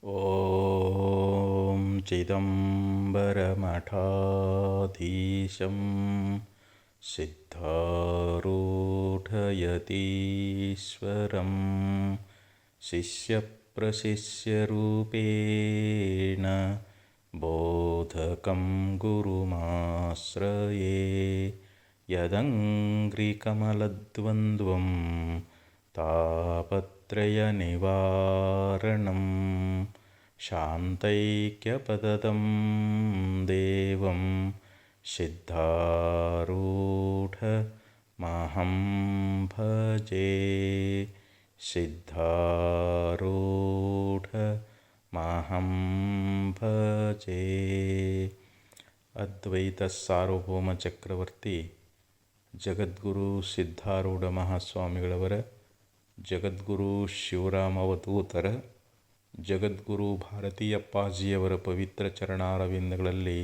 ॐ चिदम्बरमठाधीशं सिद्धारूढयतीश्वरं शिष्यप्रशिष्यरूपेण बोधकं गुरुमाश्रये यदङ्घ्रिकमलद्वन्द्वं तापत्रयनिवारणं शान्तैक्यपदं देवं सिद्धारूढमहं भजे सिद्धारूढमहं भजे. ಅದ್ವೈತ ಸಾರ್ವಭೌಮ ಚಕ್ರವರ್ತಿ ಜಗದ್ಗುರು ಸಿದ್ಧಾರೂಢ ಮಹಾಸ್ವಾಮಿಗಳವರ, ಜಗದ್ಗುರು ಶಿವರಾಮ ಅವಧೂತರ, ಜಗದ್ಗುರು ಭಾರತೀಯಪ್ಪಾಜಿಯವರ ಪವಿತ್ರ ಚರಣಾರವಿಂದಗಳಲ್ಲಿ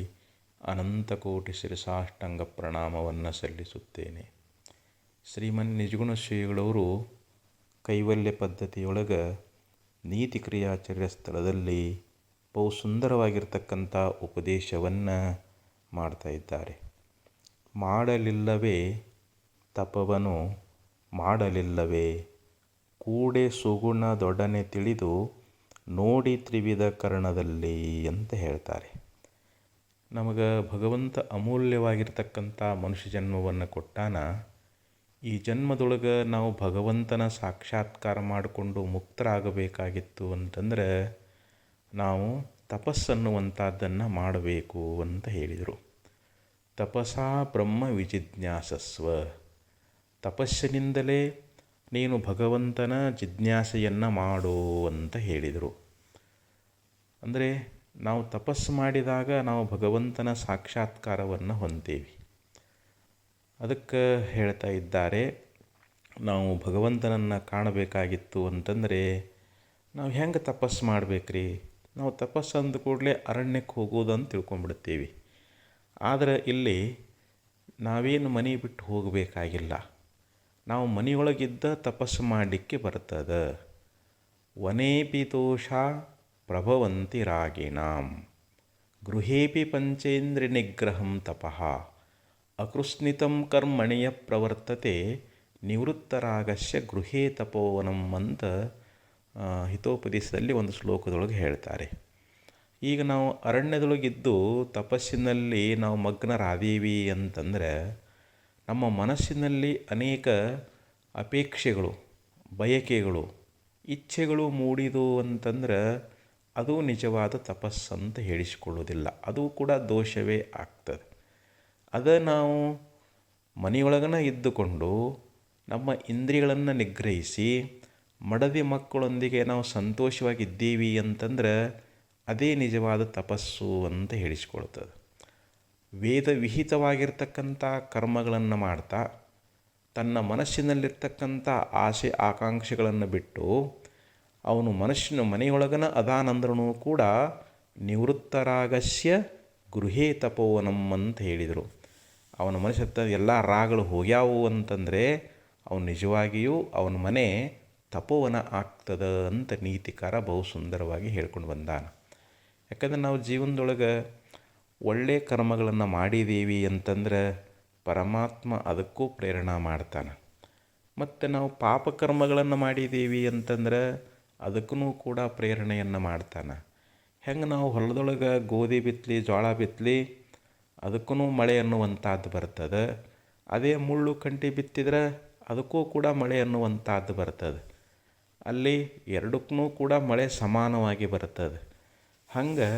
ಅನಂತಕೋಟಿ ಶಿರಸಾಷ್ಟಾಂಗ ಪ್ರಣಾಮವನ್ನು ಸಲ್ಲಿಸುತ್ತೇನೆ. ಶ್ರೀಮನ್ ನಿಜಗುಣ ಶ್ರೀಗಳವರು ಕೈವಲ್ಯ ಪದ್ಧತಿಯೊಳಗೆ ನೀತಿ ಕ್ರಿಯಾಚರ್ಯ ಸ್ಥಳದಲ್ಲಿ ಬಹು ಸುಂದರವಾಗಿರ್ತಕ್ಕಂಥ ಉಪದೇಶವನ್ನು ಮಾಡ್ತಾ ಇದ್ದಾರೆ. ಮಾಡಲಿಲ್ಲವೇ ತಪವನು ಮಾಡಲಿಲ್ಲವೇ ಕೂಡೆ ಸುಗುಣದೊಡನೆ ತಿಳಿದು ನೋಡಿ ತ್ರಿವಿಧ ಕರ್ಣದಲ್ಲಿ ಅಂತ ಹೇಳ್ತಾರೆ. ನಮಗೆ ಭಗವಂತ ಅಮೂಲ್ಯವಾಗಿರ್ತಕ್ಕಂಥ ಮನುಷ್ಯ ಜನ್ಮವನ್ನು ಕೊಟ್ಟಾನ. ಈ ಜನ್ಮದೊಳಗೆ ನಾವು ಭಗವಂತನ ಸಾಕ್ಷಾತ್ಕಾರ ಮಾಡಿಕೊಂಡು ಮುಕ್ತರಾಗಬೇಕಾಗಿತ್ತು ಅಂತಂದರೆ ನಾವು ತಪಸ್ಸನ್ನುವಂಥದ್ದನ್ನು ಮಾಡಬೇಕು ಅಂತ ಹೇಳಿದರು. ತಪಸಾ ಬ್ರಹ್ಮ ವಿಜಿಜ್ಞಾಸಸ್ವ, ತಪಸ್ಸಿನಿಂದಲೇ ನೀನು ಭಗವಂತನ ಜಿಜ್ಞಾಸೆಯನ್ನು ಮಾಡು ಅಂತ ಹೇಳಿದರು. ಅಂದರೆ ನಾವು ತಪಸ್ಸು ಮಾಡಿದಾಗ ನಾವು ಭಗವಂತನ ಸಾಕ್ಷಾತ್ಕಾರವನ್ನು ಹೊಂದೇವಿ. ಅದಕ್ಕೆ ಹೇಳ್ತಾ ಇದ್ದಾರೆ, ನಾವು ಭಗವಂತನನ್ನು ಕಾಣಬೇಕಾಗಿತ್ತು ಅಂತಂದರೆ ನಾವು ಹೆಂಗೆ ತಪಸ್ಸು ಮಾಡಬೇಕ್ರಿ? ನಾವು ತಪಸ್ಸು ಅಂದ ಕೂಡಲೇ ಅರಣ್ಯಕ್ಕೆ ಹೋಗೋದು ಅಂತ ತಿಳ್ಕೊಂಡ್ಬಿಡ್ತೀವಿ. ಆದರೆ ಇಲ್ಲಿ ನಾವೇನು ಮನೆ ಬಿಟ್ಟು ಹೋಗಬೇಕಾಗಿಲ್ಲ. ನಾವು ಮನೆಯೊಳಗಿದ್ದ ತಪಸ್ಸು ಮಾಡಲಿಕ್ಕೆ ಬರ್ತದೆ. ವನೇಪಿ ದೋಷ ಪ್ರಭವಂತಿ ರಾಗಿಣಾಂ ಗೃಹೇಪಿ ಪಂಚೇಂದ್ರಿಯ ನಿಗ್ರಹಂ ತಪಃ ಅಕೃಷ್ಣಿತಂ ಕರ್ಮಣಿಯ ಪ್ರವರ್ತತೆ ನಿವೃತ್ತರಾಗಸ್ಯ ಗೃಹೇ ತಪೋವನಂ ಅಂತ ಹಿತೋಪದೇಶದಲ್ಲಿ ಒಂದು ಶ್ಲೋಕದೊಳಗೆ ಹೇಳ್ತಾರೆ. ಈಗ ನಾವು ಅರಣ್ಯದೊಳಗಿದ್ದು ತಪಸ್ಸಿನಲ್ಲಿ ನಾವು ಮಗ್ನರಾದೀವಿ ಅಂತಂದರೆ ನಮ್ಮ ಮನಸ್ಸಿನಲ್ಲಿ ಅನೇಕ ಅಪೇಕ್ಷೆಗಳು, ಬಯಕೆಗಳು, ಇಚ್ಛೆಗಳು ಮೂಡಿದು ಅಂತಂದ್ರೆ ಅದು ನಿಜವಾದ ತಪಸ್ಸಂತ ಹೇಳಿಸಿಕೊಳ್ಳೋದಿಲ್ಲ. ಅದು ಕೂಡ ದೋಷವೇ ಆಗ್ತದೆ. ಅದ ನಾವು ಮನೆಯೊಳಗನ ಇದ್ದುಕೊಂಡು ನಮ್ಮ ಇಂದ್ರಿಯಗಳನ್ನು ನಿಗ್ರಹಿಸಿ ಮಡದಿ ಮಕ್ಕಳೊಂದಿಗೆ ನಾವು ಸಂತೋಷವಾಗಿದ್ದೀವಿ ಅಂತಂದ್ರೆ ಅದೇ ನಿಜವಾದ ತಪಸ್ಸು ಅಂತ ಹೇಳಿಸ್ಕೊಳ್ತದೆ. ವೇದ ವಿಹಿತವಾಗಿರ್ತಕ್ಕಂಥ ಕರ್ಮಗಳನ್ನು ಮಾಡ್ತಾ ತನ್ನ ಮನಸ್ಸಿನಲ್ಲಿರ್ತಕ್ಕಂಥ ಆಸೆ ಆಕಾಂಕ್ಷೆಗಳನ್ನು ಬಿಟ್ಟು ಅವನು ಮನೆಯೊಳಗನ ಅದಾನಂದ್ರೂ ಕೂಡ ನಿವೃತ್ತರಾಗಸ್ಯ ಗೃಹೇ ತಪೋವನಂ ಅಂತ ಹೇಳಿದರು. ಅವನ ಮನಸ್ಸತ್ತ ಎಲ್ಲ ರಾಗಗಳು ಹೋಗ್ಯಾವು ಅಂತಂದರೆ ಅವನು ನಿಜವಾಗಿಯೂ ಅವನ ಮನೆ ತಪೋವನ ಆಗ್ತದೆ ಅಂತ ನೀತಿಕಾರ ಬಹು ಸುಂದರವಾಗಿ ಹೇಳ್ಕೊಂಡು ಬಂದಾನ. ಯಾಕಂದರೆ ನಾವು ಜೀವನದೊಳಗೆ ಒಳ್ಳೆಯ ಕರ್ಮಗಳನ್ನು ಮಾಡಿದ್ದೀವಿ ಅಂತಂದ್ರೆ ಪರಮಾತ್ಮ ಅದಕ್ಕೂ ಪ್ರೇರಣೆ ಮಾಡ್ತಾನೆ. ಮತ್ತು ನಾವು ಪಾಪಕರ್ಮಗಳನ್ನು ಮಾಡಿದ್ದೀವಿ ಅಂತಂದ್ರೆ ಅದಕ್ಕೂ ಕೂಡ ಪ್ರೇರಣೆಯನ್ನು ಮಾಡ್ತಾನೆ. ಹೆಂಗೆ ನಾವು ಹೊಲದೊಳಗೆ ಗೋಧಿ ಬಿತ್ತಲಿ, ಜೋಳ ಬಿತ್ತಲಿ, ಅದಕ್ಕೂ ಮಳೆ ಅನ್ನುವಂಥದ್ದು ಬರ್ತದೆ. ಅದೇ ಮುಳ್ಳು ಕಂಟಿ ಬಿತ್ತಿದ್ರೆ ಅದಕ್ಕೂ ಕೂಡ ಮಳೆ ಅನ್ನುವಂಥದ್ದು ಬರ್ತದೆ. ಅಲ್ಲಿ ಎರಡಕ್ಕೂ ಕೂಡ ಮಳೆ ಸಮಾನವಾಗಿ ಬರ್ತದೆ. ಹಂಗೆ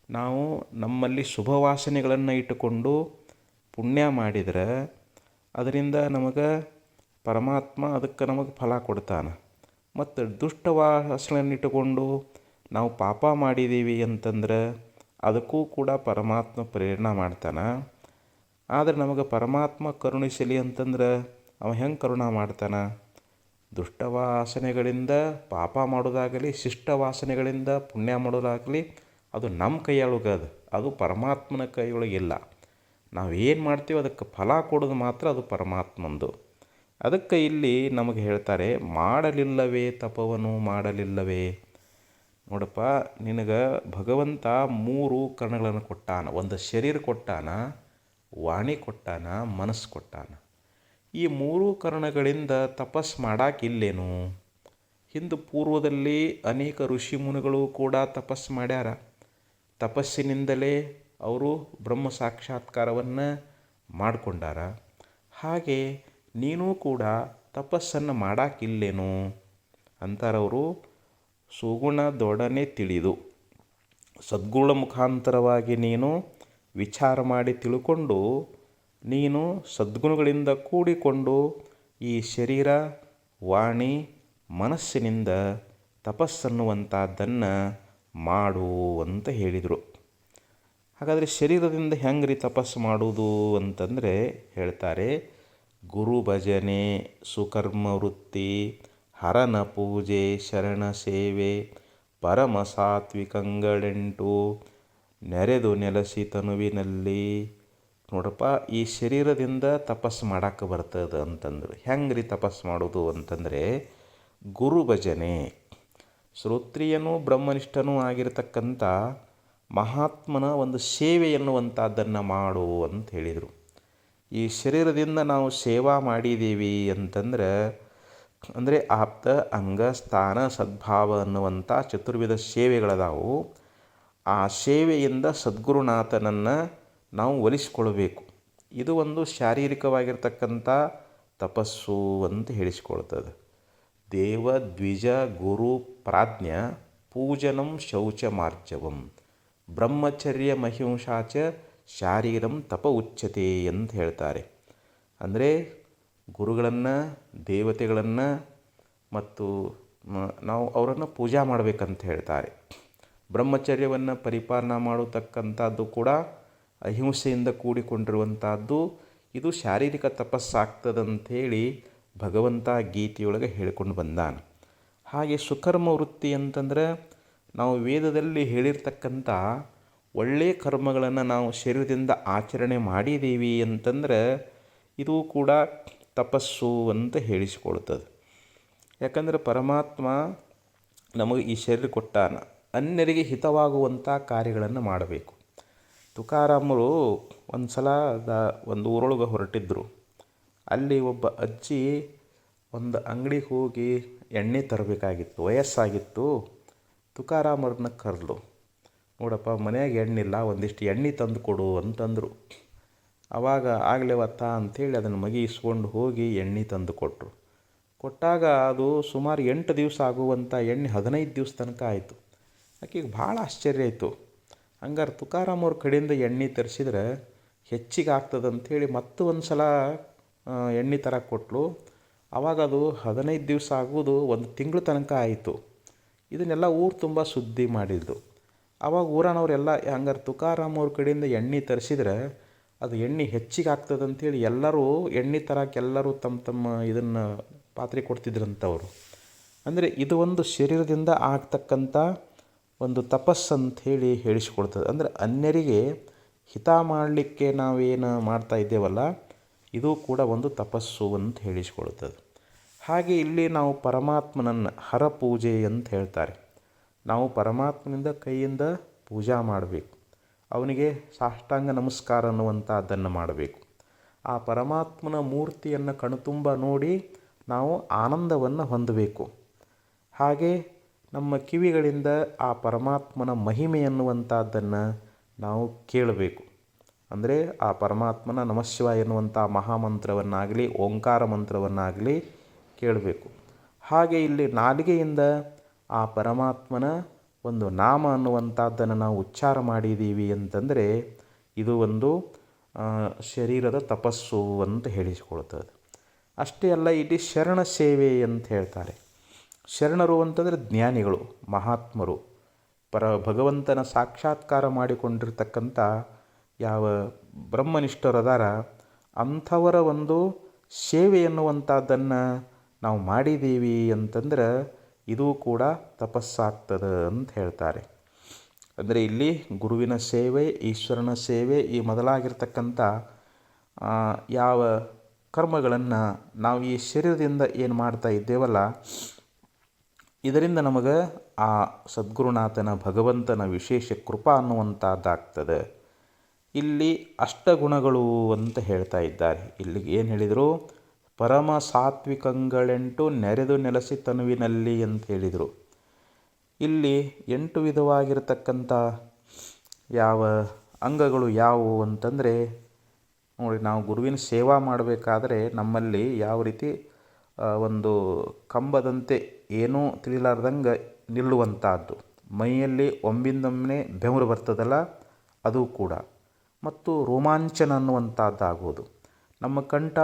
ನಾವು ನಮ್ಮಲ್ಲಿ ಶುಭ ವಾಸನೆಗಳನ್ನು ಇಟ್ಟುಕೊಂಡು ಪುಣ್ಯ ಮಾಡಿದರೆ ಅದರಿಂದ ನಮಗೆ ಪರಮಾತ್ಮ ಅದಕ್ಕೆ ನಮಗೆ ಫಲ ಕೊಡ್ತಾನೆ. ಮತ್ತು ದುಷ್ಟ ವಾಸನೆಯನ್ನು ಇಟ್ಟುಕೊಂಡು ನಾವು ಪಾಪ ಮಾಡಿದ್ದೀವಿ ಅಂತಂದ್ರೆ ಅದಕ್ಕೂ ಕೂಡ ಪರಮಾತ್ಮ ಪ್ರೇರಣೆ ಮಾಡ್ತಾನೆ. ಆದರೆ ನಮಗೆ ಪರಮಾತ್ಮ ಕರುಣಿಸಲಿ ಅಂತಂದ್ರೆ ಅವ ಹೆಂಗೆ ಕರುಣೆ ಮಾಡ್ತಾನೆ? ದುಷ್ಟವಾಸನೆಗಳಿಂದ ಪಾಪ ಮಾಡೋದಾಗಲಿ, ಶಿಷ್ಟ ವಾಸನೆಗಳಿಂದ ಪುಣ್ಯ ಮಾಡೋದಾಗಲಿ ಅದು ನಮ್ಮ ಕೈಯೊಳಗದ, ಅದು ಪರಮಾತ್ಮನ ಕೈಯೊಳಗಿಲ್ಲ. ನಾವೇನು ಮಾಡ್ತೀವಿ ಅದಕ್ಕೆ ಫಲ ಕೊಡೋದು ಮಾತ್ರ ಅದು ಪರಮಾತ್ಮಂದು. ಅದಕ್ಕೆ ಇಲ್ಲಿ ನಮಗೆ ಹೇಳ್ತಾರೆ, ಮಾಡಲಿಲ್ಲವೇ ತಪವನು ಮಾಡಲಿಲ್ಲವೇ. ನೋಡಪ್ಪ, ನಿನಗೆ ಭಗವಂತ 3 ಕರ್ಣಗಳನ್ನು ಕೊಟ್ಟಾನ. ಒಂದು ಶರೀರ ಕೊಟ್ಟಾನ, ವಾಣಿ ಕೊಟ್ಟಾನ, ಮನಸ್ಸು ಕೊಟ್ಟಾನ. ಈ 3 ಕರ್ಣಗಳಿಂದ ತಪಸ್ಸು ಮಾಡಾಕಿಲ್ಲೇನು? ಹಿಂದೆ ಪೂರ್ವದಲ್ಲಿ ಅನೇಕ ಋಷಿ ಮುನಿಗಳು ಕೂಡ ತಪಸ್ಸು ಮಾಡ್ಯಾರ. ತಪಸ್ಸಿನಿಂದಲೇ ಅವರು ಬ್ರಹ್ಮ ಸಾಕ್ಷಾತ್ಕಾರವನ್ನು ಮಾಡಿಕೊಂಡಾರ. ಹಾಗೆ ನೀನು ಕೂಡ ತಪಸ್ಸನ್ನು ಮಾಡಾಕಿಲ್ಲೇನು ಅಂತಾರವರು. ಸುಗುಣದೊಡನೆ ತಿಳಿದು ಸದ್ಗುಣ ಮುಖಾಂತರವಾಗಿ ನೀನು ವಿಚಾರ ಮಾಡಿ ತಿಳ್ಕೊಂಡು ನೀನು ಸದ್ಗುಣಗಳಿಂದ ಕೂಡಿಕೊಂಡು ಈ ಶರೀರ, ವಾಣಿ, ಮನಸ್ಸಿನಿಂದ ತಪಸ್ಸನ್ನುವಂಥದ್ದನ್ನು ಮಾಡು ಅಂತ ಹೇಳಿದರು. ಹಾಗಾದರೆ ಶರೀರದಿಂದ ಹೆಂಗೆ ರೀ ತಪಸ್ಸು ಮಾಡುವುದು ಅಂತಂದರೆ ಹೇಳ್ತಾರೆ, ಗುರು ಭಜನೆ, ಸುಕರ್ಮ ವೃತ್ತಿ, ಹರನ ಪೂಜೆ, ಶರಣ ಸೇವೆ, ಪರಮ ಸಾತ್ವಿಕಂಗಳೆಂಟು, ನೆರೆದು ನೆಲೆಸಿ ತನುವಿನಲ್ಲಿ. ನೋಡಪ್ಪ, ಈ ಶರೀರದಿಂದ ತಪಸ್ಸು ಮಾಡಕ್ಕೆ ಬರ್ತದೆ ಅಂತಂದ್ರು. ಹೆಂಗೆ ರೀ ತಪಸ್ಸು ಮಾಡೋದು ಅಂತಂದರೆ ಗುರು ಭಜನೆ, ಶ್ರೋತ್ರಿಯನೂ ಬ್ರಹ್ಮನಿಷ್ಠನೂ ಆಗಿರತಕ್ಕಂಥ ಮಹಾತ್ಮನ ಒಂದು ಸೇವೆ ಎನ್ನುವಂಥದ್ದನ್ನು ಮಾಡು ಅಂತ ಹೇಳಿದರು. ಈ ಶರೀರದಿಂದ ನಾವು ಸೇವಾ ಮಾಡಿದ್ದೀವಿ ಅಂತಂದ್ರೆ ಅಂದರೆ ಆಪ್ತ, ಅಂಗ, ಸ್ಥಾನ, ಸದ್ಭಾವ ಅನ್ನುವಂಥ ಚತುರ್ವಿಧ ಸೇವೆಗಳದಾವು. ಆ ಸೇವೆಯಿಂದ ಸದ್ಗುರುನಾಥನನ್ನು ನಾವು ಒಲಿಸ್ಕೊಳ್ಬೇಕು. ಇದು ಒಂದು ಶಾರೀರಿಕವಾಗಿರ್ತಕ್ಕಂಥ ತಪಸ್ಸು ಅಂತ ಹೇಳಿಸ್ಕೊಳ್ತದೆ. ದೇವ ದ್ವಿಜ ಗುರು ಪ್ರಾಜ್ಞ ಪೂಜನಂ ಶೌಚ ಮಾರ್ಜವಂ ಬ್ರಹ್ಮಚರ್ಯ ಮಹಿಂಸಾಚ ಶಾರೀರಂ ತಪ ಉಚ್ಯತೆ ಅಂತ ಹೇಳ್ತಾರೆ. ಅಂದರೆ ಗುರುಗಳನ್ನು, ದೇವತೆಗಳನ್ನು ಮತ್ತು ನಾವು ಅವರನ್ನು ಪೂಜಾ ಮಾಡಬೇಕಂತ ಹೇಳ್ತಾರೆ. ಬ್ರಹ್ಮಚರ್ಯವನ್ನು ಪರಿಪಾಲನೆ ಮಾಡತಕ್ಕಂಥದ್ದು ಕೂಡ ಅಹಿಂಸೆಯಿಂದ ಕೂಡಿಕೊಂಡಿರುವಂಥದ್ದು. ಇದು ಶಾರೀರಿಕ ತಪಸ್ಸಾಗ್ತದಂಥೇಳಿ ಭಗವಂತ ಗೀತೆಯೊಳಗೆ ಹೇಳಿಕೊಂಡು ಬಂದಾನ. ಹಾಗೆ ಸುಕರ್ಮ ವೃತ್ತಿ ಅಂತಂದ್ರೆ ನಾವು ವೇದದಲ್ಲಿ ಹೇಳಿರ್ತಕ್ಕಂಥ ಒಳ್ಳೆಯ ಕರ್ಮಗಳನ್ನು ನಾವು ಶರೀರದಿಂದ ಆಚರಣೆ ಮಾಡಿದ್ದೀವಿ ಅಂತಂದ್ರೆ ಇದು ಕೂಡ ತಪಸ್ಸು ಅಂತ ಹೇಳಿಸಿಕೊಳ್ತದೆ. ಯಾಕಂದರೆ ಪರಮಾತ್ಮ ನಮಗೆ ಈ ಶರೀರ ಕೊಟ್ಟಾನ, ಅನ್ಯರಿಗೆ ಹಿತವಾಗುವಂಥ ಕಾರ್ಯಗಳನ್ನು ಮಾಡಬೇಕು. ತುಕಾರಾಮರು ಒಂದು ಸಲ ಒಂದು ಊರೊಳಗೆ ಹೊರಟಿದ್ದರು. ಅಲ್ಲಿ ಒಬ್ಬ ಅಜ್ಜಿ ಒಂದು ಅಂಗಡಿಗೆ ಹೋಗಿ ಎಣ್ಣೆ ತರಬೇಕಾಗಿತ್ತು, ವಯಸ್ಸಾಗಿತ್ತು. ತುಕಾರಾಮರನ್ನ ಕರೆದು, ನೋಡಪ್ಪ ಮನೆಯಾಗ ಎಣ್ಣಿಲ್ಲ, ಒಂದಿಷ್ಟು ಎಣ್ಣೆ ತಂದು ಕೊಡು ಅಂತಂದರು. ಆವಾಗ ಆಗ್ಲೇವತ್ತ ಅಂಥೇಳಿ ಅದನ್ನು ಮಗಿ ಇಸ್ಕೊಂಡು ಹೋಗಿ ಎಣ್ಣೆ ತಂದು ಕೊಟ್ಟರು. ಕೊಟ್ಟಾಗ ಅದು ಸುಮಾರು 8 ದಿವಸ ಆಗುವಂಥ ಎಣ್ಣೆ 15 ದಿವಸ ತನಕ ಆಯಿತು. ಆಕೆಗೆ ಭಾಳ ಆಶ್ಚರ್ಯ ಆಯಿತು. ಹಂಗಾರೆ ತುಕಾರಾಮ್ ಅವ್ರ ಕಡೆಯಿಂದ ಎಣ್ಣೆ ತರಿಸಿದ್ರೆ ಹೆಚ್ಚಿಗೆ ಆಗ್ತದಂಥೇಳಿ ಮತ್ತೆ ಒಂದು ಸಲ ಎಣ್ಣೆ ತರಕ್ಕೆ ಕೊಟ್ಟಳು. ಆವಾಗ ಅದು 15 ದಿವಸ ಆಗೋದು 1 ತಿಂಗಳು ತನಕ ಆಯಿತು. ಇದನ್ನೆಲ್ಲ ಊರು ತುಂಬ ಸುದ್ದಿ ಮಾಡಿದ್ದು. ಆವಾಗ ಊರನವರೆಲ್ಲ ಹಂಗಾರೆ ತುಕಾರಾಮ್ ಅವ್ರ ಕಡೆಯಿಂದ ಎಣ್ಣೆ ತರಿಸಿದ್ರೆ ಅದು ಎಣ್ಣೆ ಹೆಚ್ಚಿಗೆ ಆಗ್ತದಂಥೇಳಿ ಎಲ್ಲರೂ ಎಣ್ಣೆ ತರಕ್ಕೆ ಎಲ್ಲರೂ ತಮ್ಮ ತಮ್ಮ ಇದನ್ನು ಪಾತ್ರೆ ಕೊಡ್ತಿದ್ರಂಥವ್ರು. ಅಂದರೆ ಇದು ಒಂದು ಶರೀರದಿಂದ ಆಗ್ತಕ್ಕಂಥ ಒಂದು ತಪಸ್ಸಂಥೇಳಿ ಹೇಳಿಸ್ಕೊಡ್ತದೆ. ಅಂದರೆ ಅನ್ಯರಿಗೆ ಹಿತ ಮಾಡಲಿಕ್ಕೆ ನಾವೇನು ಮಾಡ್ತಾ ಇದ್ದೇವಲ್ಲ, ಇದು ಕೂಡ ಒಂದು ತಪಸ್ಸು ಅಂತ ಹೇಳಿಸ್ಕೊಳ್ತದೆ. ಹಾಗೆ ಇಲ್ಲಿ ನಾವು ಪರಮಾತ್ಮನನ್ನು ಹರಪೂಜೆ ಅಂತ ಹೇಳ್ತಾರೆ. ನಾವು ಪರಮಾತ್ಮನಿಂದ ಕೈಯಿಂದ ಪೂಜಾ ಮಾಡಬೇಕು. ಅವನಿಗೆ ಸಾಷ್ಟಾಂಗ ನಮಸ್ಕಾರ ಅನ್ನುವಂಥದ್ದನ್ನು ಮಾಡಬೇಕು. ಆ ಪರಮಾತ್ಮನ ಮೂರ್ತಿಯನ್ನು ಕಣ್ತುಂಬ ನೋಡಿ ನಾವು ಆನಂದವನ್ನು ಹೊಂದಬೇಕು. ಹಾಗೆ ನಮ್ಮ ಕಿವಿಗಳಿಂದ ಆ ಪರಮಾತ್ಮನ ಮಹಿಮೆ ಎನ್ನುವಂಥದ್ದನ್ನು ನಾವು ಕೇಳಬೇಕು. ಅಂದರೆ ಆ ಪರಮಾತ್ಮನ ನಮಃಶಿವ ಎನ್ನುವಂಥ ಮಹಾಮಂತ್ರವನ್ನಾಗಲಿ ಓಂಕಾರ ಮಂತ್ರವನ್ನಾಗಲಿ ಕೇಳಬೇಕು. ಹಾಗೆ ಇಲ್ಲಿ ನಾಲಿಗೆಯಿಂದ ಆ ಪರಮಾತ್ಮನ ಒಂದು ನಾಮ ಅನ್ನುವಂಥದ್ದನ್ನು ನಾವು ಉಚ್ಚಾರ ಮಾಡಿದ್ದೀವಿ ಅಂತಂದರೆ ಇದು ಒಂದು ಶರೀರದ ತಪಸ್ಸು ಅಂತ ಹೇಳಿಸಿಕೊಳ್ತದೆ. ಅಷ್ಟೇ ಅಲ್ಲ, ಇಲ್ಲಿ ಶರಣ ಸೇವೆ ಅಂತ ಹೇಳ್ತಾರೆ. ಶರಣರು ಅಂತಂದರೆ ಜ್ಞಾನಿಗಳು, ಮಹಾತ್ಮರು, ಭಗವಂತನ ಸಾಕ್ಷಾತ್ಕಾರ ಮಾಡಿಕೊಂಡಿರ್ತಕ್ಕಂಥ ಯಾವ ಬ್ರಹ್ಮನಿಷ್ಠರದಾರ ಅಂಥವರ ಒಂದು ಸೇವೆ ಎನ್ನುವಂಥದ್ದನ್ನು ನಾವು ಮಾಡಿದ್ದೀವಿ ಅಂತಂದ್ರೆ ಇದು ಕೂಡ ತಪಸ್ಸಾಗ್ತದೆ ಅಂತ ಹೇಳ್ತಾರೆ. ಅಂದರೆ ಇಲ್ಲಿ ಗುರುವಿನ ಸೇವೆ, ಈಶ್ವರನ ಸೇವೆ, ಈ ಮೊದಲಾಗಿರ್ತಕ್ಕಂಥ ಯಾವ ಕರ್ಮಗಳನ್ನು ನಾವು ಈ ಶರೀರದಿಂದ ಏನು ಮಾಡ್ತಾ ಇದ್ದೇವಲ್ಲ, ಇದರಿಂದ ನಮಗೆ ಆ ಸದ್ಗುರುನಾಥನ ಭಗವಂತನ ವಿಶೇಷ ಕೃಪಾ ಅನ್ನುವಂಥದ್ದಾಗ್ತದೆ. ಇಲ್ಲಿ ಅಷ್ಟಗುಣಗಳು ಅಂತ ಹೇಳ್ತಾ ಇದ್ದಾರೆ. ಇಲ್ಲಿಗೆ ಏನು ಹೇಳಿದರು? ಪರಮ ಸಾತ್ವಿಕಂಗಳೆಂಟು ನೆರೆದು ನೆಲೆಸಿ ತನುವಿನಲ್ಲಿ ಅಂತ ಹೇಳಿದರು. ಇಲ್ಲಿ 8 ವಿಧವಾಗಿರತಕ್ಕಂಥ ಯಾವ ಅಂಗಗಳು ಯಾವುವು ಅಂತಂದರೆ, ನೋಡಿ, ನಾವು ಗುರುವಿನ ಸೇವಾ ಮಾಡಬೇಕಾದ್ರೆ ನಮ್ಮಲ್ಲಿ ಯಾವ ರೀತಿ ಒಂದು ಕಂಬದಂತೆ ಏನೂ ತಿಳಿಲಾರ್ದಂಗೆ ನಿಲ್ಲುವಂಥದ್ದು, ಮೈಯಲ್ಲಿ ಒಮ್ಮಿಂದೊಮ್ಮೆ ಬೆವರು ಬರ್ತದಲ್ಲ ಅದು ಕೂಡ, ಮತ್ತು ರೋಮಾಂಚನ ಅನ್ನುವಂಥದ್ದಾಗುವುದು, ನಮ್ಮ ಕಂಠ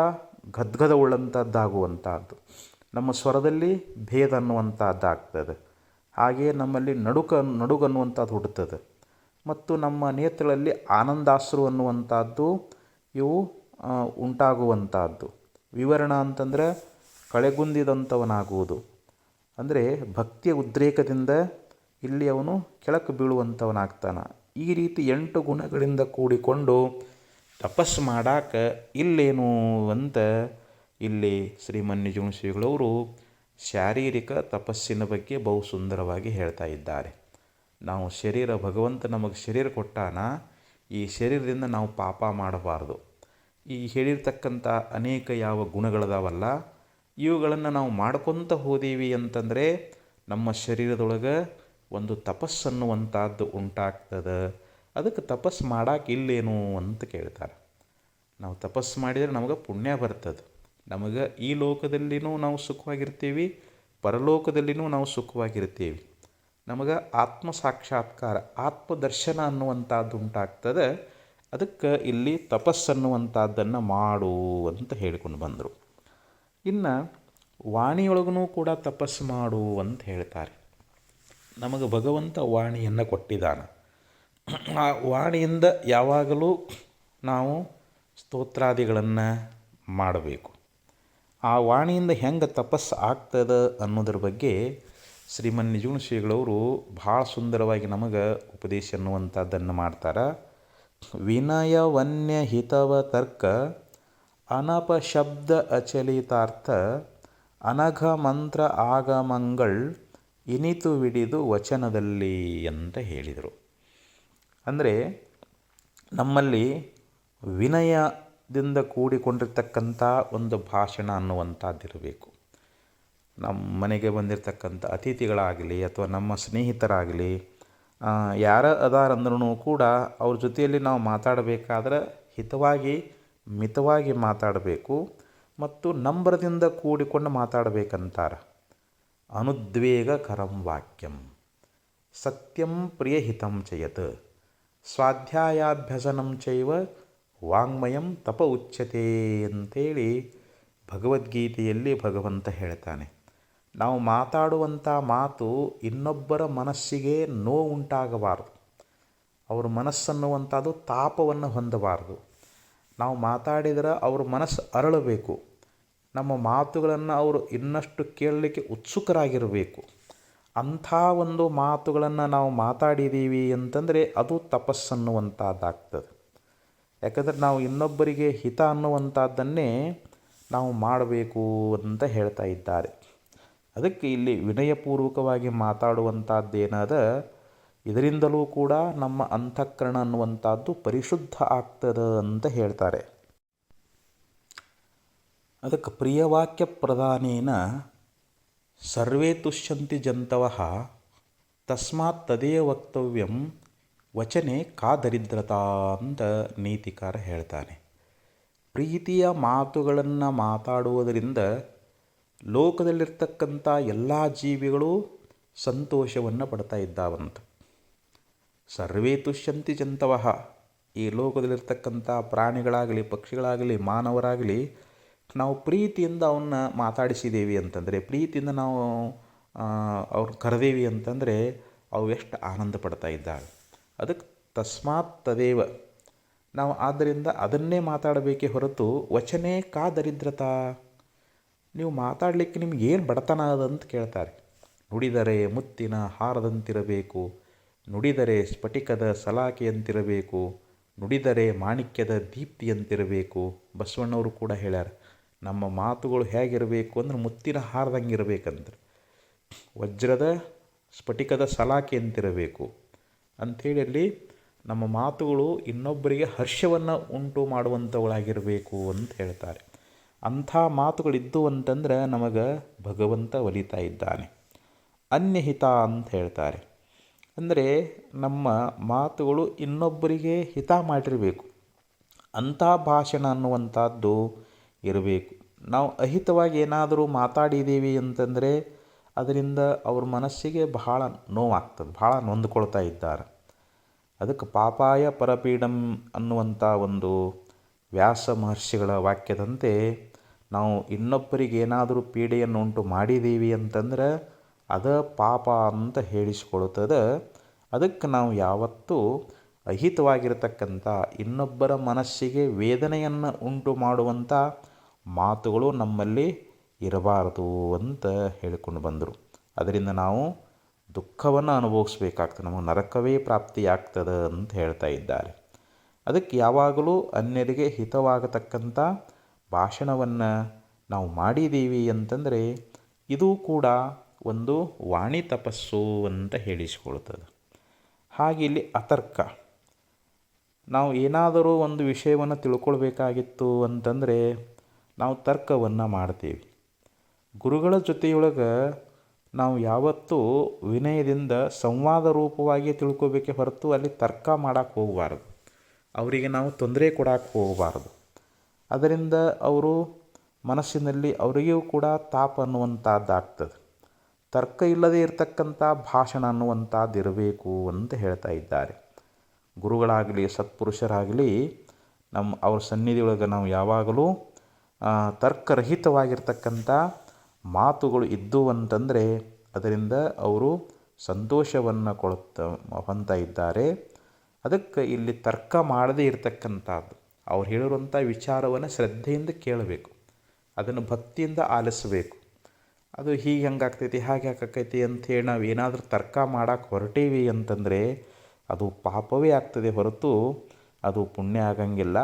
ಗದ್ಗದವುಳ್ಳಂಥದ್ದಾಗುವಂಥದ್ದು, ನಮ್ಮ ಸ್ವರದಲ್ಲಿ ಭೇದ ಅನ್ನುವಂಥದ್ದಾಗ್ತದೆ, ಹಾಗೆಯೇ ನಮ್ಮಲ್ಲಿ ನಡುಗನ್ನುವಂಥದ್ದು ಹುಟ್ಟುತ್ತದೆ, ಮತ್ತು ನಮ್ಮ ನೇತ್ರಗಳಲ್ಲಿ ಆನಂದಾಶ್ರು ಅನ್ನುವಂಥದ್ದು ಇವು ಉಂಟಾಗುವಂಥದ್ದು. ವಿವರಣ ಅಂತಂದರೆ ಕಳೆಗುಂದಿದಂಥವನಾಗುವುದು, ಅಂದರೆ ಭಕ್ತಿಯ ಉದ್ರೇಕದಿಂದ ಇಲ್ಲಿ ಅವನು ಕೆಳಕ್ಕೆ ಬೀಳುವಂಥವನಾಗ್ತಾನೆ. ಈ ರೀತಿ 8 ಗುಣಗಳಿಂದ ಕೂಡಿಕೊಂಡು ತಪಸ್ಸು ಮಾಡಾಕ ಇಲ್ಲೇನು ಅಂತ ಇಲ್ಲಿ ಶ್ರೀಮನ್ನಿಜುಣ ಶ್ರೀಗಳವರು ಶಾರೀರಿಕ ತಪಸ್ಸಿನ ಬಗ್ಗೆ ಬಹು ಸುಂದರವಾಗಿ ಹೇಳ್ತಾ ಇದ್ದಾರೆ. ನಾವು ಭಗವಂತ ನಮಗೆ ಶರೀರ ಕೊಟ್ಟಾನ, ಈ ಶರೀರದಿಂದ ನಾವು ಪಾಪ ಮಾಡಬಾರ್ದು. ಈ ಹೇಳಿರ್ತಕ್ಕಂಥ ಅನೇಕ ಯಾವ ಗುಣಗಳದಾವಲ್ಲ, ಇವುಗಳನ್ನು ನಾವು ಮಾಡ್ಕೊತ ಹೋದೀವಿ ಅಂತಂದರೆ ನಮ್ಮ ಶರೀರದೊಳಗೆ ಒಂದು ತಪಸ್ಸನ್ನುವಂಥದ್ದು ಉಂಟಾಗ್ತದೆ. ಅದಕ್ಕೆ ತಪಸ್ಸು ಮಾಡಾಕ ಇಲ್ಲೇನು ಅಂತ ಕೇಳ್ತಾರೆ. ನಾವು ತಪಸ್ಸು ಮಾಡಿದರೆ ನಮಗೆ ಪುಣ್ಯ ಬರ್ತದೆ. ನಮಗೆ ಈ ಲೋಕದಲ್ಲಿನೂ ನಾವು ಸುಖವಾಗಿರ್ತೀವಿ, ಪರಲೋಕದಲ್ಲಿನೂ ನಾವು ಸುಖವಾಗಿರ್ತೀವಿ. ನಮಗೆ ಆತ್ಮ ಸಾಕ್ಷಾತ್ಕಾರ, ಆತ್ಮದರ್ಶನ ಅನ್ನುವಂಥದ್ದು ಉಂಟಾಗ್ತದೆ. ಅದಕ್ಕೆ ಇಲ್ಲಿ ತಪಸ್ಸನ್ನುವಂಥದ್ದನ್ನು ಮಾಡು ಅಂತ ಹೇಳಿಕೊಂಡು ಬಂದರು. ಇನ್ನು ವಾಣಿಯೊಳಗೂ ಕೂಡ ತಪಸ್ಸು ಮಾಡು ಅಂತ ಹೇಳ್ತಾರೆ. ನಮಗೆ ಭಗವಂತ ವಾಣಿಯನ್ನು ಕೊಟ್ಟಿದ್ದಾನೆ. ಆ ವಾಣಿಯಿಂದ ಯಾವಾಗಲೂ ನಾವು ಸ್ತೋತ್ರಾದಿಗಳನ್ನು ಮಾಡಬೇಕು. ಆ ವಾಣಿಯಿಂದ ಹೆಂಗೆ ತಪಸ್ಸು ಆಗ್ತದೆ ಅನ್ನೋದ್ರ ಬಗ್ಗೆ ಶ್ರೀಮನ್ನಿಜುಣ ಶ್ರೀಗಳವರು ಭಾಳ ಸುಂದರವಾಗಿ ನಮಗೆ ಉಪದೇಶ ಅನ್ನುವಂಥದ್ದನ್ನು ಮಾಡ್ತಾರೆ. ವಿನಯ ವನ್ಯ ಹಿತವ ತರ್ಕ ಅನಪಶಬ್ದ ಅಚಲಿತಾರ್ಥ ಅನಘ ಮಂತ್ರ ಆಗಮಂಗಳ್ ಇನಿತು ವಿಡಿದು ವಚನದಲ್ಲಿ ಅಂತ ಹೇಳಿದರು. ಅಂದರೆ ನಮ್ಮಲ್ಲಿ ವಿನಯದಿಂದ ಕೂಡಿಕೊಂಡಿರ್ತಕ್ಕಂಥ ಒಂದು ಭಾಷಣ ಅನ್ನುವಂಥದ್ದಿರಬೇಕು. ನಮ್ಮ ಮನೆಗೆ ಬಂದಿರತಕ್ಕಂಥ ಅತಿಥಿಗಳಾಗಲಿ ಅಥವಾ ನಮ್ಮ ಸ್ನೇಹಿತರಾಗಲಿ ಯಾರ ಅದಾರಂದ್ರೂ ಕೂಡ ಅವ್ರ ಜೊತೆಯಲ್ಲಿ ನಾವು ಮಾತಾಡಬೇಕಾದ್ರೆ ಹಿತವಾಗಿ ಮಿತವಾಗಿ ಮಾತಾಡಬೇಕು ಮತ್ತು ನಂಬರದಿಂದ ಕೂಡಿಕೊಂಡು ಮಾತಾಡಬೇಕಂತಾರೆ. ಅನುದ್ವೇಗ ಕರಂ ವಾಕ್ಯಂ ಸತ್ಯಂ ಪ್ರಿಯಹಿತಂ ಚಯತ್ ಸ್ವಾಧ್ಯಾಯಾಭ್ಯಸನಂ ಚೈವ ವಾಂಗ್ಮಯಂ ತಪ ಉಚ್ಯತೆ ಅಂತೇಳಿ ಭಗವದ್ಗೀತೆಯಲ್ಲಿ ಭಗವಂತ ಹೇಳ್ತಾನೆ. ನಾವು ಮಾತಾಡುವಂಥ ಮಾತು ಇನ್ನೊಬ್ಬರ ಮನಸ್ಸಿಗೆ ನೋವುಂಟಾಗಬಾರ್ದು, ಅವ್ರ ಮನಸ್ಸನ್ನುವಂಥದ್ದು ತಾಪವನ್ನು ಹೊಂದಬಾರ್ದು. ನಾವು ಮಾತಾಡಿದರೆ ಅವ್ರ ಮನಸ್ಸು ಅರಳಬೇಕು, ನಮ್ಮ ಮಾತುಗಳನ್ನು ಅವರು ಇನ್ನಷ್ಟು ಕೇಳಲಿಕ್ಕೆ ಉತ್ಸುಕರಾಗಿರಬೇಕು. ಅಂಥ ಒಂದು ಮಾತುಗಳನ್ನು ನಾವು ಮಾತಾಡಿದ್ದೀವಿ ಅಂತಂದರೆ ಅದು ತಪಸ್ಸನ್ನುವಂಥದ್ದಾಗ್ತದೆ. ಯಾಕಂದರೆ ನಾವು ಇನ್ನೊಬ್ಬರಿಗೆ ಹಿತ ಅನ್ನುವಂಥದ್ದನ್ನೇ ನಾವು ಮಾಡಬೇಕು ಅಂತ ಹೇಳ್ತಾ ಇದ್ದಾರೆ. ಅದಕ್ಕೆ ಇಲ್ಲಿ ವಿನಯಪೂರ್ವಕವಾಗಿ ಮಾತಾಡುವಂಥದ್ದೇನಾದ ಇದರಿಂದಲೂ ಕೂಡ ನಮ್ಮ ಅಂತಃಕರಣ ಅನ್ನುವಂಥದ್ದು ಪರಿಶುದ್ಧ ಆಗ್ತದೆ ಅಂತ ಹೇಳ್ತಾರೆ. ಅದಕ್ಕೆ ಪ್ರಿಯವಾಕ್ಯ ಪ್ರಧಾನೇನ ಸರ್ವೇ ತುಷ್ಯಂತಿ ಜಂತವಃ ತಸ್ಮಾತ್ ತದೇ ವಕ್ತವ್ಯಂ ವಚನೆ ಕಾ ದರಿದ್ರತಾ ಅಂತ ನೀತಿಕಾರ ಹೇಳ್ತಾನೆ. ಪ್ರೀತಿಯ ಮಾತುಗಳನ್ನು ಮಾತಾಡುವುದರಿಂದ ಲೋಕದಲ್ಲಿರ್ತಕ್ಕಂಥ ಎಲ್ಲ ಜೀವಿಗಳು ಸಂತೋಷವನ್ನು ಪಡ್ತಾ ಇದ್ದಾವಂತ. ಸರ್ವೇ ತುಷ್ಯಂತಿ ಜಂತವಃ, ಈ ಲೋಕದಲ್ಲಿರ್ತಕ್ಕಂಥ ಪ್ರಾಣಿಗಳಾಗಲಿ ಪಕ್ಷಿಗಳಾಗಲಿ ಮಾನವರಾಗಲಿ ನಾವು ಪ್ರೀತಿಯಿಂದ ಅವನ್ನ ಮಾತಾಡಿಸಿದ್ದೇವೆ ಅಂತಂದರೆ, ಪ್ರೀತಿಯಿಂದ ನಾವು ಅವ್ರು ಕರೆದೇವಿ ಅಂತಂದರೆ ಅವು ಎಷ್ಟು ಆನಂದ ಪಡ್ತಾ ಇದ್ದಾವೆ. ಅದಕ್ಕೆ ತಸ್ಮಾತ್ ತದೇವ, ನಾವು ಆದ್ದರಿಂದ ಅದನ್ನೇ ಮಾತಾಡಬೇಕೇ ಹೊರತು ವಚನೆ ಕಾ ದರಿದ್ರತಾ, ನೀವು ಮಾತಾಡಲಿಕ್ಕೆ ನಿಮ್ಗೆ ಏನು ಬಡತನ ಅದಂತ ಕೇಳ್ತಾರೆ. ನುಡಿದರೆ ಮುತ್ತಿನ ಹಾರದಂತಿರಬೇಕು, ನುಡಿದರೆ ಸ್ಫಟಿಕದ ಸಲಾಕೆಯಂತಿರಬೇಕು, ನುಡಿದರೆ ಮಾಣಿಕ್ಯದ ದೀಪ್ತಿಯಂತಿರಬೇಕು. ಬಸವಣ್ಣವರು ಕೂಡ ಹೇಳ್ಯಾರ, ನಮ್ಮ ಮಾತುಗಳು ಹೇಗಿರಬೇಕು ಅಂದ್ರೆ ಮುತ್ತಿನ ಹಾರದಂಗೆ ಇರಬೇಕಂದ್ರೆ. ವಜ್ರದ ಸ್ಫಟಿಕದ ಸಲಾಕೆ ಅಂತಿರಬೇಕು ಅಂಥೇಳಿ ಅಲ್ಲಿ ನಮ್ಮ ಮಾತುಗಳು ಇನ್ನೊಬ್ಬರಿಗೆ ಹರ್ಷವನ್ನು ಉಂಟು ಮಾಡುವಂಥವುಗಳಾಗಿರಬೇಕು ಅಂತ ಹೇಳ್ತಾರೆ. ಅಂಥ ಮಾತುಗಳಿದ್ದು ಅಂತಂದ್ರೆ ನಮಗೆ ಭಗವಂತ ಒಲಿತಾ ಇದ್ದಾನೆ. ಅನ್ಯಹಿತ ಅಂತ ಹೇಳ್ತಾರೆ. ಅಂದರೆ ನಮ್ಮ ಮಾತುಗಳು ಇನ್ನೊಬ್ಬರಿಗೆ ಹಿತ ಮಾಡಿರಬೇಕು. ಅಂಥ ಭಾಷಣ ಅನ್ನುವಂಥದ್ದು ಇರಬೇಕು. ನಾವು ಅಹಿತವಾಗಿ ಏನಾದರೂ ಮಾತಾಡಿದ್ದೀವಿ ಅಂತಂದರೆ ಅದರಿಂದ ಅವ್ರ ಮನಸ್ಸಿಗೆ ಬಹಳ ನೋವಾಗ್ತದೆ, ಭಾಳ ನೊಂದುಕೊಳ್ತಾ ಇದ್ದಾರೆ. ಅದಕ್ಕೆ ಪಾಪಾಯ ಪರಪೀಡಂ ಅನ್ನುವಂಥ ಒಂದು ವ್ಯಾಸ ಮಹರ್ಷಿಗಳ ವಾಕ್ಯದಂತೆ ನಾವು ಇನ್ನೊಬ್ಬರಿಗೆ ಏನಾದರೂ ಪೀಡೆಯನ್ನು ಉಂಟು ಮಾಡಿದ್ದೀವಿ ಅಂತಂದ್ರೆ ಅದ ಪಾಪ ಅಂತ ಹೇಳಿಸ್ಕೊಳ್ತದೆ. ಅದಕ್ಕೆ ನಾವು ಯಾವತ್ತೂ ಅಹಿತವಾಗಿರತಕ್ಕಂಥ ಇನ್ನೊಬ್ಬರ ಮನಸ್ಸಿಗೆ ವೇದನೆಯನ್ನು ಉಂಟು ಮಾಡುವಂಥ ಮಾತುಗಳು ನಮ್ಮಲ್ಲಿ ಇರಬಾರದು ಅಂತ ಹೇಳಿಕೊಂಡು ಬಂದರು. ಅದರಿಂದ ನಾವು ದುಃಖವನ್ನು ಅನುಭವಿಸ್ಬೇಕಾಗ್ತದೆ, ನಮಗೆ ನರಕವೇ ಪ್ರಾಪ್ತಿಯಾಗ್ತದೆ ಅಂತ ಹೇಳ್ತಾ ಇದ್ದಾರೆ. ಅದಕ್ಕೆ ಯಾವಾಗಲೂ ಅನ್ಯರಿಗೆ ಹಿತವಾಗತಕ್ಕಂಥ ಭಾಷಣವನ್ನು ನಾವು ಮಾಡಿದ್ದೀವಿ ಅಂತಂದರೆ ಇದು ಕೂಡ ಒಂದು ವಾಣಿ ತಪಸ್ಸು ಅಂತ ಹೇಳಿಸಿಕೊಳ್ತದೆ. ಹಾಗೆ ಇಲ್ಲಿ ಅತರ್ಕ, ನಾವು ಏನಾದರೂ ಒಂದು ವಿಷಯವನ್ನು ತಿಳ್ಕೊಳ್ಬೇಕಾಗಿತ್ತು ಅಂತಂದರೆ ನಾವು ತರ್ಕವನ್ನು ಮಾಡ್ತೀವಿ. ಗುರುಗಳ ಜೊತೆಯೊಳಗೆ ನಾವು ಯಾವತ್ತೂ ವಿನಯದಿಂದ ಸಂವಾದ ರೂಪವಾಗಿ ತಿಳ್ಕೊಬೇಕೆ ಹೊರತು ಅಲ್ಲಿ ತರ್ಕ ಮಾಡೋಕ್ಕೆ ಹೋಗಬಾರ್ದು, ಅವರಿಗೆ ನಾವು ತೊಂದರೆ ಕೊಡೋಕ್ಕೆ ಹೋಗಬಾರ್ದು. ಅದರಿಂದ ಅವರು ಮನಸ್ಸಿನಲ್ಲಿ ಅವರಿಗೂ ಕೂಡ ತಾಪ ಅನ್ನುವಂಥದ್ದಾಗ್ತದೆ. ತರ್ಕ ಇಲ್ಲದೇ ಇರತಕ್ಕಂಥ ಭಾಷಣ ಅನ್ನುವಂಥದ್ದು ಇರಬೇಕು ಅಂತ ಹೇಳ್ತಾ ಇದ್ದಾರೆ. ಗುರುಗಳಾಗಲಿ ಸತ್ಪುರುಷರಾಗಲಿ ಅವ್ರ ಸನ್ನಿಧಿಯೊಳಗೆ ನಾವು ಯಾವಾಗಲೂ ತರ್ಕರಹಿತವಾಗಿರ್ತಕ್ಕಂಥ ಮಾತುಗಳು ಇದ್ದವು ಅಂತಂದರೆ ಅದರಿಂದ ಅವರು ಸಂತೋಷವನ್ನು ಹೊಂದ್ತಾ ಇದ್ದಾರೆ. ಅದಕ್ಕೆ ಇಲ್ಲಿ ತರ್ಕ ಮಾಡದೇ ಇರತಕ್ಕಂಥದ್ದು, ಅವ್ರು ಹೇಳಿರುವಂಥ ವಿಚಾರವನ್ನು ಶ್ರದ್ಧೆಯಿಂದ ಕೇಳಬೇಕು, ಅದನ್ನು ಭಕ್ತಿಯಿಂದ ಆಲಿಸಬೇಕು. ಅದು ಹೀಗೆ ಹೆಂಗಾಗ್ತೈತಿ ಹಾಗೆ ಯಾಕಾಕೈತಿ ಅಂಥೇಳಿ ನಾವು ಏನಾದರೂ ತರ್ಕ ಮಾಡೋಕ್ಕೆ ಹೊರಟೀವಿ ಅಂತಂದರೆ ಅದು ಪಾಪವೇ ಆಗ್ತದೆ ಹೊರತು ಅದು ಪುಣ್ಯ ಆಗಂಗಿಲ್ಲ.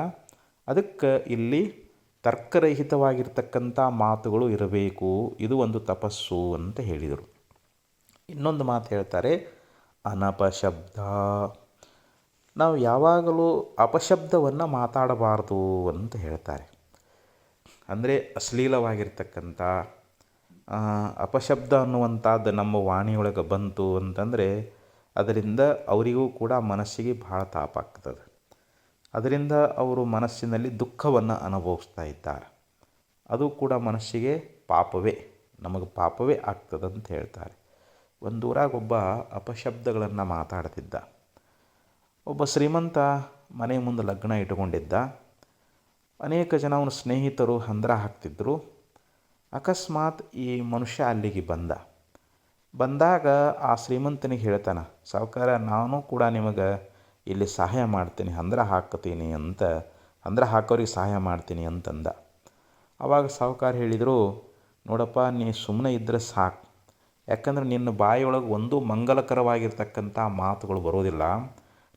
ಅದಕ್ಕೆ ಇಲ್ಲಿ ತರ್ಕರಹಿತವಾಗಿರ್ತಕ್ಕಂಥ ಮಾತುಗಳು ಇರಬೇಕು, ಇದು ಒಂದು ತಪಸ್ಸು ಅಂತ ಹೇಳಿದರು. ಇನ್ನೊಂದು ಮಾತು ಹೇಳ್ತಾರೆ, ಅನಪಶಬ್ದ. ನಾವು ಯಾವಾಗಲೂ ಅಪಶಬ್ದವನ್ನು ಮಾತಾಡಬಾರ್ದು ಅಂತ ಹೇಳ್ತಾರೆ. ಅಂದರೆ ಅಶ್ಲೀಲವಾಗಿರ್ತಕ್ಕಂಥ ಅಪಶಬ್ದ ಅನ್ನುವಂಥದ್ದು ನಮ್ಮ ವಾಣಿಯೊಳಗೆ ಬಂತು ಅಂತಂದರೆ ಅದರಿಂದ ಅವರಿಗೂ ಕೂಡ ಮನಸ್ಸಿಗೆ ಭಾಳ ತಾಪ ಆಗ್ತದೆ. ಅದರಿಂದ ಅವರು ಮನಸ್ಸಿನಲ್ಲಿ ದುಃಖವನ್ನು ಅನುಭವಿಸ್ತಾ ಇದ್ದಾರೆ. ಅದು ಕೂಡ ಮನಸ್ಸಿಗೆ ಪಾಪವೇ, ನಮಗೆ ಪಾಪವೇ ಆಗ್ತದಂತ ಹೇಳ್ತಾರೆ. ಒಂದು ಊರಾಗ ಒಬ್ಬ ಅಪಶಬ್ದಗಳನ್ನು ಮಾತಾಡ್ತಿದ್ದ. ಒಬ್ಬ ಶ್ರೀಮಂತ ಮನೆ ಮುಂದೆ ಲಗ್ನ ಇಟ್ಕೊಂಡಿದ್ದ. ಅನೇಕ ಜನ ಅವನ ಸ್ನೇಹಿತರು ಹಂದರ ಹಾಕ್ತಿದ್ರು. ಅಕಸ್ಮಾತ್ ಈ ಮನುಷ್ಯ ಅಲ್ಲಿಗೆ ಬಂದಾಗ ಆ ಶ್ರೀಮಂತನಿಗೆ ಹೇಳ್ತಾನೆ, ಸಾವುಕಾರ ನಾನು ಕೂಡ ನಿಮಗೆ ಇಲ್ಲಿ ಸಹಾಯ ಮಾಡ್ತೀನಿ, ಹಂದರ ಹಾಕ್ತೀನಿ ಅಂತ, ಹಂದರ ಹಾಕೋರಿಗೆ ಸಹಾಯ ಮಾಡ್ತೀನಿ ಅಂತಂದ. ಆವಾಗ ಸಾವುಕಾರ ಹೇಳಿದರು, ನೋಡಪ್ಪ ನೀ ಸುಮ್ಮನೆ ಇದ್ದರೆ ಸಾಕು, ಯಾಕಂದ್ರೆ ನಿನ್ನ ಬಾಯಿಯೊಳಗೆ ಒಂದು ಮಂಗಲಕರವಾಗಿರ್ತಕ್ಕಂಥ ಮಾತುಗಳು ಬರೋದಿಲ್ಲ,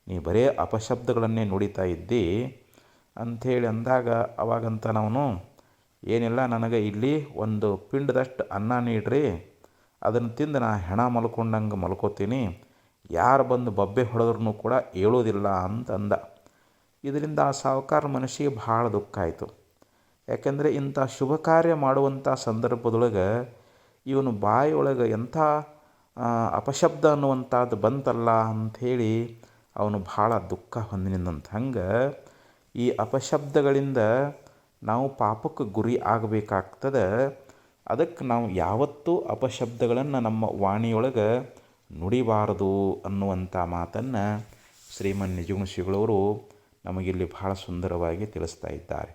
ನೀ ಬರೇ ಅಪಶಬ್ದಗಳನ್ನೇ ನುಡಿತಾ ಇದ್ದಿ ಅಂಥೇಳಿ ಅಂದಾಗ ಅವಾಗಂತ ನಾವು ಏನಿಲ್ಲ, ನನಗೆ ಇಲ್ಲಿ ಒಂದು ಪಿಂಡದಷ್ಟು ಅನ್ನ ನೀಡ್ರಿ, ಅದನ್ನು ತಿಂದು ನಾ ಹೆಣ ಮಲ್ಕೊಂಡಂಗೆ ಮಲ್ಕೋತೀನಿ, ಯಾರು ಬಂದು ಬಬ್ಬೆ ಹೊಡೆದ್ರೂ ಕೂಡ ಹೇಳೋದಿಲ್ಲ ಅಂತಂದ. ಇದರಿಂದ ಆ ಸಾಹುಕಾರ ಮನಸ್ಸಿಗೆ ಭಾಳ ದುಃಖ ಆಯಿತು. ಯಾಕೆಂದರೆ ಇಂಥ ಶುಭ ಕಾರ್ಯ ಮಾಡುವಂಥ ಸಂದರ್ಭದೊಳಗೆ ಇವನು ಬಾಯಿಯೊಳಗೆ ಎಂಥ ಅಪಶಬ್ದ ಅನ್ನುವಂಥದ್ದು ಬಂತಲ್ಲ ಅಂಥೇಳಿ ಅವನು ಭಾಳ ದುಃಖ ಹೊಂದಿನಿಂದಂತ. ಹಂಗೆ ಈ ಅಪಶಬ್ದಗಳಿಂದ ನಾವು ಪಾಪಕ್ಕೆ ಗುರಿ ಆಗಬೇಕಾಗ್ತದೆ. ಅದಕ್ಕೆ ನಾವು ಯಾವತ್ತೂ ಅಪಶಬ್ದಗಳನ್ನು ನಮ್ಮ ವಾಣಿಯೊಳಗೆ ನುಡಿಬಾರದು ಅನ್ನುವಂಥ ಮಾತನ್ನು ಶ್ರೀಮನ್ ನಿಜಗುಣಶ್ರೀಗಳವರು ನಮಗಿಲ್ಲಿ ಬಹಳ ಸುಂದರವಾಗಿ ತಿಳಿಸ್ತಾ ಇದ್ದಾರೆ.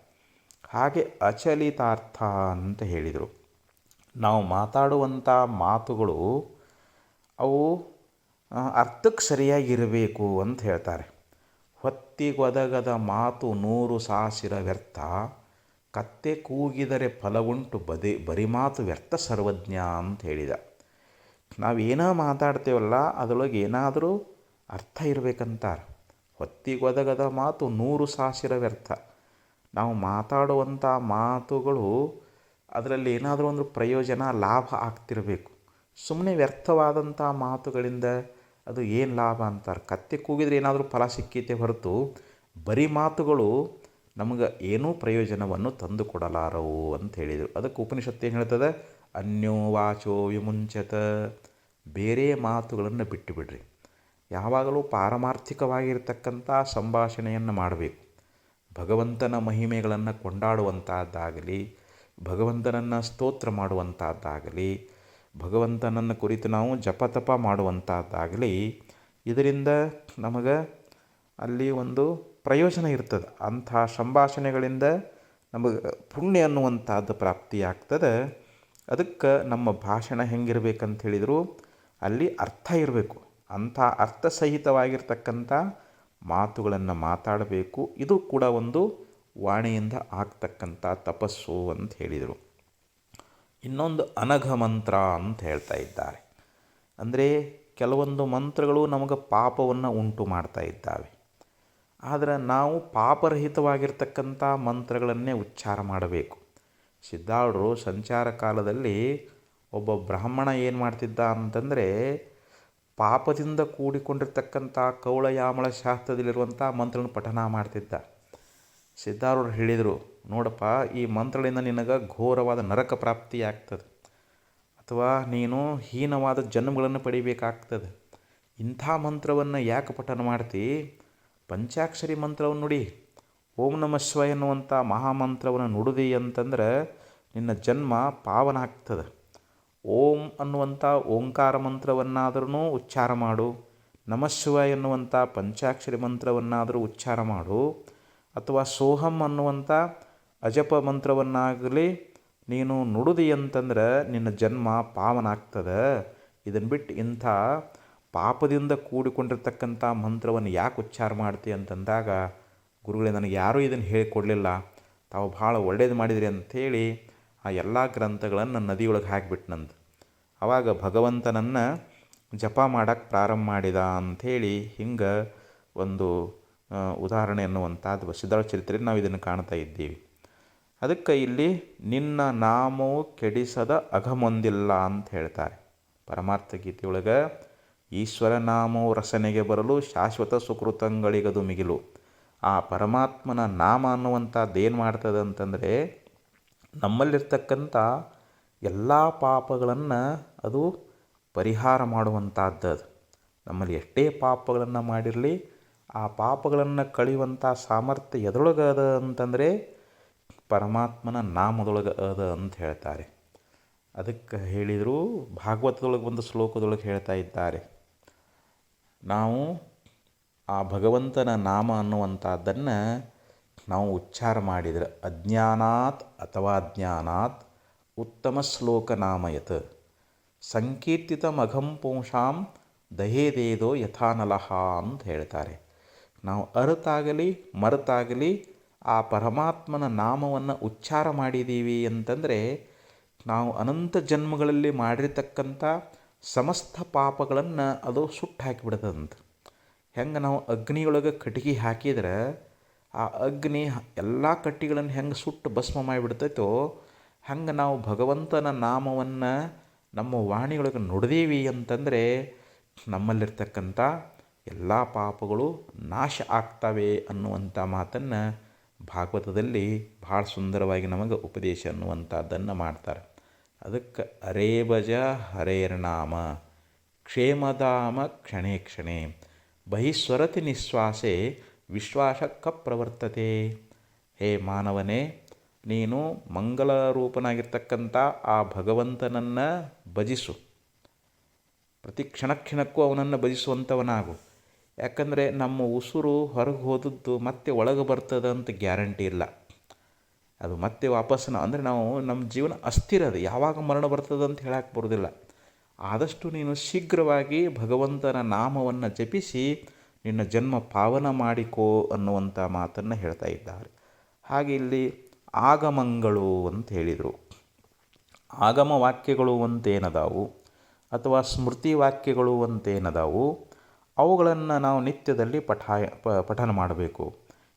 ಹಾಗೆ ಅಚಲಿತಾರ್ಥ ಅಂತ ಹೇಳಿದರು. ನಾವು ಮಾತಾಡುವಂಥ ಮಾತುಗಳು ಅವು ಅರ್ಥಕ್ಕೆ ಸರಿಯಾಗಿರಬೇಕು ಅಂತ ಹೇಳ್ತಾರೆ. ಹೊತ್ತಿಗೊದಗದ ಮಾತು 100 ಸಾಸಿರ ವ್ಯರ್ಥ, ಕತ್ತೆ ಕೂಗಿದರೆ ಫಲವುಂಟು ಬರಿ ಮಾತು ವ್ಯರ್ಥ ಸರ್ವಜ್ಞ ಅಂತ ಹೇಳಿದ. ನಾವೇನೋ ಮಾತಾಡ್ತೇವಲ್ಲ ಅದರೊಳಗೆ ಏನಾದರೂ ಅರ್ಥ ಇರಬೇಕಂತಾರೆ. ಹೊತ್ತಿಗೊದಗದ ಮಾತು 100 ಸಾಸಿರ ವ್ಯರ್ಥ. ನಾವು ಮಾತಾಡುವಂಥ ಮಾತುಗಳು ಅದರಲ್ಲಿ ಏನಾದರೂ ಒಂದು ಪ್ರಯೋಜನ ಲಾಭ ಆಗ್ತಿರಬೇಕು. ಸುಮ್ಮನೆ ವ್ಯರ್ಥವಾದಂಥ ಮಾತುಗಳಿಂದ ಅದು ಏನು ಲಾಭ ಅಂತಾರೆ. ಕತ್ತೆ ಕೂಗಿದ್ರೆ ಏನಾದರೂ ಫಲ ಸಿಕ್ಕೈತೆ ಹೊರತು ಬರೀ ಮಾತುಗಳು ನಮಗೆ ಏನೂ ಪ್ರಯೋಜನವನ್ನು ತಂದು ಕೊಡಲಾರವು ಅಂತ ಹೇಳಿದರು. ಅದಕ್ಕೆ ಉಪನಿಷತ್ತು ಏನು ಹೇಳ್ತದೆ? ಅನ್ಯೋ ವಾಚೋ ವಿಮುಂಚತ. ಬೇರೆ ಮಾತುಗಳನ್ನು ಬಿಟ್ಟು ಬಿಡ್ರಿ. ಯಾವಾಗಲೂ ಪಾರಮಾರ್ಥಿಕವಾಗಿರ್ತಕ್ಕಂಥ ಸಂಭಾಷಣೆಯನ್ನು ಮಾಡಬೇಕು. ಭಗವಂತನ ಮಹಿಮೆಗಳನ್ನು ಕೊಂಡಾಡುವಂಥದ್ದಾಗಲಿ, ಭಗವಂತನನ್ನು ಸ್ತೋತ್ರ ಮಾಡುವಂಥದ್ದಾಗಲಿ, ಭಗವಂತನನ್ನು ಕುರಿತು ನಾವು ಜಪತಪ ಮಾಡುವಂಥದ್ದಾಗಲಿ, ಇದರಿಂದ ನಮಗೆ ಅಲ್ಲಿ ಒಂದು ಪ್ರಯೋಜನ ಇರ್ತದೆ. ಅಂಥ ಸಂಭಾಷಣೆಗಳಿಂದ ನಮಗೆ ಪುಣ್ಯ ಅನ್ನುವಂಥದ್ದು ಪ್ರಾಪ್ತಿಯಾಗ್ತದೆ. ಅದಕ್ಕೆ ನಮ್ಮ ಭಾಷಣ ಹೆಂಗಿರ್ಬೇಕಂತ ಹೇಳಿದರು, ಅಲ್ಲಿ ಅರ್ಥ ಇರಬೇಕು. ಅಂಥ ಅರ್ಥಸಹಿತವಾಗಿರ್ತಕ್ಕಂಥ ಮಾತುಗಳನ್ನು ಮಾತಾಡಬೇಕು. ಇದು ಕೂಡ ಒಂದು ವಾಣಿಯಿಂದ ಆಗ್ತಕ್ಕಂಥ ತಪಸ್ಸು ಅಂತ ಹೇಳಿದರು. ಇನ್ನೊಂದು ಅನಘ ಮಂತ್ರ ಅಂತ ಹೇಳ್ತಾ ಇದ್ದಾರೆ. ಅಂದರೆ ಕೆಲವೊಂದು ಮಂತ್ರಗಳು ನಮಗೆ ಪಾಪವನ್ನು ಉಂಟು ಮಾಡ್ತಾ ಇದ್ದಾವೆ. ಆದರೆ ನಾವು ಪಾಪರಹಿತವಾಗಿರ್ತಕ್ಕಂಥ ಮಂತ್ರಗಳನ್ನೇ ಉಚ್ಚಾರ ಮಾಡಬೇಕು. ಸಿದ್ಧಾರೂಢರು ಸಂಚಾರ ಕಾಲದಲ್ಲಿ ಒಬ್ಬ ಬ್ರಾಹ್ಮಣ ಏನು ಮಾಡ್ತಿದ್ದ ಅಂತಂದರೆ, ಪಾಪದಿಂದ ಕೂಡಿಕೊಂಡಿರ್ತಕ್ಕಂಥ ಕೌಳಯಾಮಳ ಶಾಸ್ತ್ರದಲ್ಲಿರುವಂಥ ಮಂತ್ರಗಳನ್ನು ಪಠನ ಮಾಡ್ತಿದ್ದ. ಸಿದ್ಧಾರೂಢರು ಹೇಳಿದರು, ನೋಡಪ್ಪ, ಈ ಮಂತ್ರಗಳಿಂದ ನಿನಗೆ ಘೋರವಾದ ನರಕ ಪ್ರಾಪ್ತಿಯಾಗ್ತದೆ, ಅಥವಾ ನೀನು ಹೀನವಾದ ಜನ್ಮಗಳನ್ನು ಪಡಿಬೇಕಾಗ್ತದೆ. ಇಂಥ ಮಂತ್ರವನ್ನು ಯಾಕೆ ಪಠನ ಮಾಡ್ತಿ? ಪಂಚಾಕ್ಷರಿ ಮಂತ್ರವನ್ನು ನುಡಿ. ಓಂ ನಮಃ ಶಿವಾಯ ಎನ್ನುವಂಥ ಮಹಾಮಂತ್ರವನ್ನು ನುಡಿದಿ ಅಂತಂದ್ರೆ ನಿನ್ನ ಜನ್ಮ ಪಾವನ ಆಗ್ತದೆ. ಓಂ ಅನ್ನುವಂಥ ಓಂಕಾರ ಮಂತ್ರವನ್ನಾದ್ರೂ ಉಚ್ಚಾರ ಮಾಡು, ನಮಃ ಶಿವಾಯ ಎನ್ನುವಂಥ ಪಂಚಾಕ್ಷರಿ ಮಂತ್ರವನ್ನಾದರೂ ಉಚ್ಚಾರ ಮಾಡು, ಅಥವಾ ಸೋಹಂ ಅನ್ನುವಂಥ ಅಜಪ ಮಂತ್ರವನ್ನಾಗಲಿ ನೀನು ನುಡಿದಿ ಅಂತಂದ್ರೆ ನಿನ್ನ ಜನ್ಮ ಪಾವನ ಆಗ್ತದೆ. ಇದನ್ನು ಬಿಟ್ಟು ಇಂಥ ಪಾಪದಿಂದ ಕೂಡಿಕೊಂಡಿರ್ತಕ್ಕಂಥ ಮಂತ್ರವನ್ನು ಯಾಕೆ ಉಚ್ಚಾರ ಮಾಡ್ತೀವಿ ಅಂತಂದಾಗ, ಗುರುಗಳೇ, ನನಗೆ ಯಾರೂ ಇದನ್ನು ಹೇಳಿಕೊಡಲಿಲ್ಲ, ತಾವು ಭಾಳ ಒಳ್ಳೇದು ಮಾಡಿದ್ರಿ ಅಂಥೇಳಿ ಆ ಎಲ್ಲ ಗ್ರಂಥಗಳನ್ನು ನದಿಯೊಳಗೆ ಹಾಕಿಬಿಟ್ನಂತ. ಆವಾಗ ಭಗವಂತನನ್ನು ಜಪ ಮಾಡೋಕ್ಕೆ ಪ್ರಾರಂಭ ಮಾಡಿದ ಅಂಥೇಳಿ ಹಿಂಗೆ ಒಂದು ಉದಾಹರಣೆ ಅನ್ನುವಂಥದ್ದು ಸಿದ್ಧಾರೂಢ ಚರಿತ್ರೆಯಲ್ಲಿ ನಾವು ಇದನ್ನು ಕಾಣ್ತಾ ಇದ್ದೀವಿ. ಅದಕ್ಕೆ ಇಲ್ಲಿ ನಿನ್ನ ನಾಮವು ಕೆಡಿಸದ ಅಘಮೊಂದಿಲ್ಲ ಅಂತ ಹೇಳ್ತಾರೆ. ಪರಮಾರ್ಥ ಗೀತೆಯೊಳಗೆ ಈಶ್ವರ ನಾಮವು ರಸನೆಗೆ ಬರಲು ಶಾಶ್ವತ ಸುಕೃತಂಗಳಿಗದು ಮಿಗಿಲು. ಆ ಪರಮಾತ್ಮನ ನಾಮ ಅನ್ನುವಂಥದ್ದು ಏನು ಮಾಡ್ತದೆ ಅಂತಂದರೆ, ನಮ್ಮಲ್ಲಿರ್ತಕ್ಕಂಥ ಎಲ್ಲ ಪಾಪಗಳನ್ನು ಅದು ಪರಿಹಾರ ಮಾಡುವಂಥದ್ದು. ನಮ್ಮಲ್ಲಿ ಎಷ್ಟೇ ಪಾಪಗಳನ್ನು ಮಾಡಿರಲಿ, ಆ ಪಾಪಗಳನ್ನು ಕಳೆಯುವಂಥ ಸಾಮರ್ಥ್ಯ ಎದರೊಳಗೆ ಅದ ಅಂತಂದರೆ ಪರಮಾತ್ಮನ ನಾಮದೊಳಗೆ ಅದ ಅಂತ ಹೇಳ್ತಾರೆ. ಅದಕ್ಕೆ ಹೇಳಿದರು, ಭಾಗವತದೊಳಗೆ ಒಂದು ಶ್ಲೋಕದೊಳಗೆ ಹೇಳ್ತಾ ಇದ್ದಾರೆ, ನಾವು ಆ ಭಗವಂತನ ನಾಮ ಅನ್ನುವಂಥದ್ದನ್ನು ನಾವು ಉಚ್ಚಾರ ಮಾಡಿದರೆ ಅಜ್ಞಾನಾತ್ ಅಥವಾ ಅಜ್ಞಾನಾತ್ ಉತ್ತಮ ಶ್ಲೋಕ ನಾಮಯತ್ ಸಂಕೀರ್ತಿತಮಘಂ ಪುಂಸಾಂ ದಹೇದೇದೋ ಯಥಾನಲಹ ಅಂತ ಹೇಳ್ತಾರೆ. ನಾವು ಅರಿತಾಗಲಿ ಮರೆತಾಗಲಿ ಆ ಪರಮಾತ್ಮನ ನಾಮವನ್ನು ಉಚ್ಚಾರ ಮಾಡಿದ್ದೀವಿ ಅಂತಂದರೆ ನಾವು ಅನಂತ ಜನ್ಮಗಳಲ್ಲಿ ಮಾಡಿರ್ತಕ್ಕಂಥ ಸಮಸ್ತ ಪಾಪಗಳನ್ನು ಅದು ಸುಟ್ಟು ಹಾಕಿಬಿಡ್ತದಂತ. ಹೆಂಗೆ ನಾವು ಅಗ್ನಿಯೊಳಗೆ ಕಟ್ಟಿಗೆ ಹಾಕಿದ್ರೆ ಆ ಅಗ್ನಿ ಎಲ್ಲ ಕಟ್ಟಿಗಳನ್ನು ಹೆಂಗೆ ಸುಟ್ಟು ಭಸ್ಮ ಮಾಡಿಬಿಡ್ತೈತೋ, ಹಂಗೆ ನಾವು ಭಗವಂತನ ನಾಮವನ್ನು ನಮ್ಮ ವಾಣಿಯೊಳಗೆ ನುಡಿದೀವಿ ಅಂತಂದರೆ ನಮ್ಮಲ್ಲಿರ್ತಕ್ಕಂಥ ಎಲ್ಲ ಪಾಪಗಳು ನಾಶ ಆಗ್ತವೆ ಅನ್ನುವಂಥ ಮಾತನ್ನು ಭಾಗವತದಲ್ಲಿ ಭಾಳ ಸುಂದರವಾಗಿ ನಮಗೆ ಉಪದೇಶ ಅನ್ನುವಂಥದ್ದನ್ನು ಮಾಡ್ತಾರೆ. ಅದಕ್ಕೆ ಅರೇಬಜ ಹರೇರ್ನಾಮ ಕ್ಷೇಮಧಾಮ ಕ್ಷಣೇ ಕ್ಷಣೇ ಬಹಿಸ್ವರತಿ ನಿಶ್ವಾಸೆ ವಿಶ್ವಾಸಕ್ಕ ಪ್ರವರ್ತತೆ. ಹೇ ಮಾನವನೇ, ನೀನು ಮಂಗಲ ರೂಪನಾಗಿರ್ತಕ್ಕಂಥ ಆ ಭಗವಂತನನ್ನು ಭಜಿಸು. ಪ್ರತಿ ಕ್ಷಣಕ್ಕೂ ಅವನನ್ನು ಭಜಿಸುವಂಥವನಾಗು. ಯಾಕಂದರೆ ನಮ್ಮ ಉಸಿರು ಹೊರಗೆ ಹೋದದ್ದು ಮತ್ತೆ ಒಳಗೆ ಬರ್ತದೆ ಅಂತ ಗ್ಯಾರಂಟಿ ಇಲ್ಲ. ಅದು ಮತ್ತೆ ವಾಪಸ್ಸು ಅಂದರೆ ನಮ್ಮ ಜೀವನ ಅಸ್ಥಿರ, ಅದು ಯಾವಾಗ ಮರಣ ಬರ್ತದೆ ಅಂತ ಹೇಳಕ್ಕೆ ಬರೋದಿಲ್ಲ. ಆದಷ್ಟು ನೀನು ಶೀಘ್ರವಾಗಿ ಭಗವಂತನ ನಾಮವನ್ನು ಜಪಿಸಿ ನಿನ್ನ ಜನ್ಮ ಪಾವನ ಮಾಡಿಕೋ ಅನ್ನುವಂಥ ಮಾತನ್ನು ಹೇಳ್ತಾ ಇದ್ದಾರೆ. ಹಾಗೆ ಇಲ್ಲಿ ಆಗಮಗಳು ಅಂತ ಹೇಳಿದರು. ಆಗಮ ವಾಕ್ಯಗಳು ಅಂತೇನದಾವು ಅಥವಾ ಸ್ಮೃತಿ ವಾಕ್ಯಗಳು ಅಂತೇನದಾವು, ಅವುಗಳನ್ನು ನಾವು ನಿತ್ಯದಲ್ಲಿ ಪಠನ ಮಾಡಬೇಕು.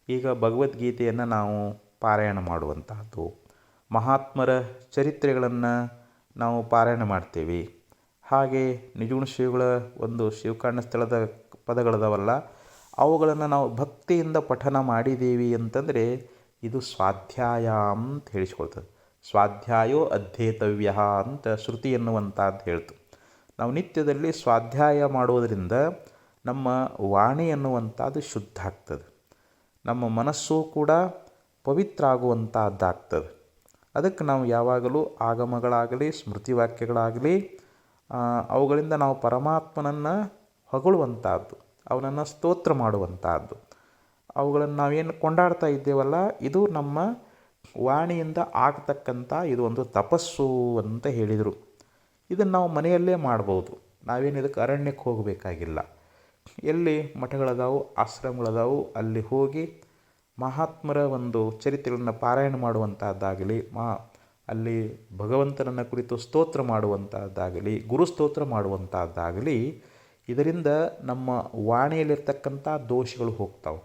ಈಗ ಭಗವದ್ಗೀತೆಯನ್ನು ನಾವು ಪಾರಾಯಣ ಮಾಡುವಂತಹದ್ದು, ಮಹಾತ್ಮರ ಚರಿತ್ರೆಗಳನ್ನು ನಾವು ಪಾರಾಯಣ ಮಾಡ್ತೇವೆ. ಹಾಗೆ ನಿಜಗುಣ ಶ್ರೀಗಳ ಒಂದು ಶಿವಕಾರಣ್ಯ ಸ್ಥಳದ ಪದಗಳದಾವಲ್ಲ, ಅವುಗಳನ್ನು ನಾವು ಭಕ್ತಿಯಿಂದ ಪಠನ ಮಾಡಿದ್ದೀವಿ ಅಂತಂದರೆ ಇದು ಸ್ವಾಧ್ಯಾಯ ಅಂತ ಹೇಳಿಸ್ಕೊಳ್ತದೆ. ಸ್ವಾಧ್ಯಾಯೋ ಅಧ್ಯೇತವ್ಯ ಅಂತ ಶ್ರುತಿ ಎನ್ನುವಂಥದ್ದು ಹೇಳ್ತು. ನಾವು ನಿತ್ಯದಲ್ಲಿ ಸ್ವಾಧ್ಯಾಯ ಮಾಡೋದರಿಂದ ನಮ್ಮ ವಾಣಿ ಎನ್ನುವಂಥದ್ದು ಶುದ್ಧ ಆಗ್ತದೆ, ನಮ್ಮ ಮನಸ್ಸು ಕೂಡ ಪವಿತ್ರ ಆಗುವಂಥದ್ದಾಗ್ತದೆ. ಅದಕ್ಕೆ ನಾವು ಯಾವಾಗಲೂ ಆಗಮಗಳಾಗಲಿ ಸ್ಮೃತಿ ವಾಕ್ಯಗಳಾಗಲಿ ಅವುಗಳಿಂದ ನಾವು ಪರಮಾತ್ಮನನ್ನು ಹೊಗಳುವಂಥದ್ದು, ಅವನನ್ನು ಸ್ತೋತ್ರ ಮಾಡುವಂಥದ್ದು, ಅವುಗಳನ್ನು ನಾವೇನು ಕೊಂಡಾಡ್ತಾ ಇದ್ದೇವಲ್ಲ, ಇದು ನಮ್ಮ ವಾಣಿಯಿಂದ ಆಗ್ತಕ್ಕಂಥ ಇದು ಒಂದು ತಪಸ್ಸು ಅಂತ ಹೇಳಿದರು. ಇದನ್ನು ನಾವು ಮನೆಯಲ್ಲೇ ಮಾಡ್ಬೋದು, ನಾವೇನು ಇದಕ್ಕೆ ಅರಣ್ಯಕ್ಕೆ ಹೋಗಬೇಕಾಗಿಲ್ಲ. ಎಲ್ಲಿ ಮಠಗಳದಾವು ಆಶ್ರಮಗಳದಾವು ಅಲ್ಲಿ ಹೋಗಿ ಮಹಾತ್ಮರ ಒಂದು ಚರಿತ್ರೆಗಳನ್ನು ಪಾರಾಯಣ ಮಾಡುವಂಥದ್ದಾಗಲಿ, ಅಲ್ಲಿ ಭಗವಂತನನ್ನು ಕುರಿತು ಸ್ತೋತ್ರ ಮಾಡುವಂಥದ್ದಾಗಲಿ, ಗುರುಸ್ತೋತ್ರ ಮಾಡುವಂಥದ್ದಾಗಲಿ, ಇದರಿಂದ ನಮ್ಮ ವಾಣಿಯಲ್ಲಿರ್ತಕ್ಕಂಥ ದೋಷಗಳು ಹೋಗ್ತಾವೆ.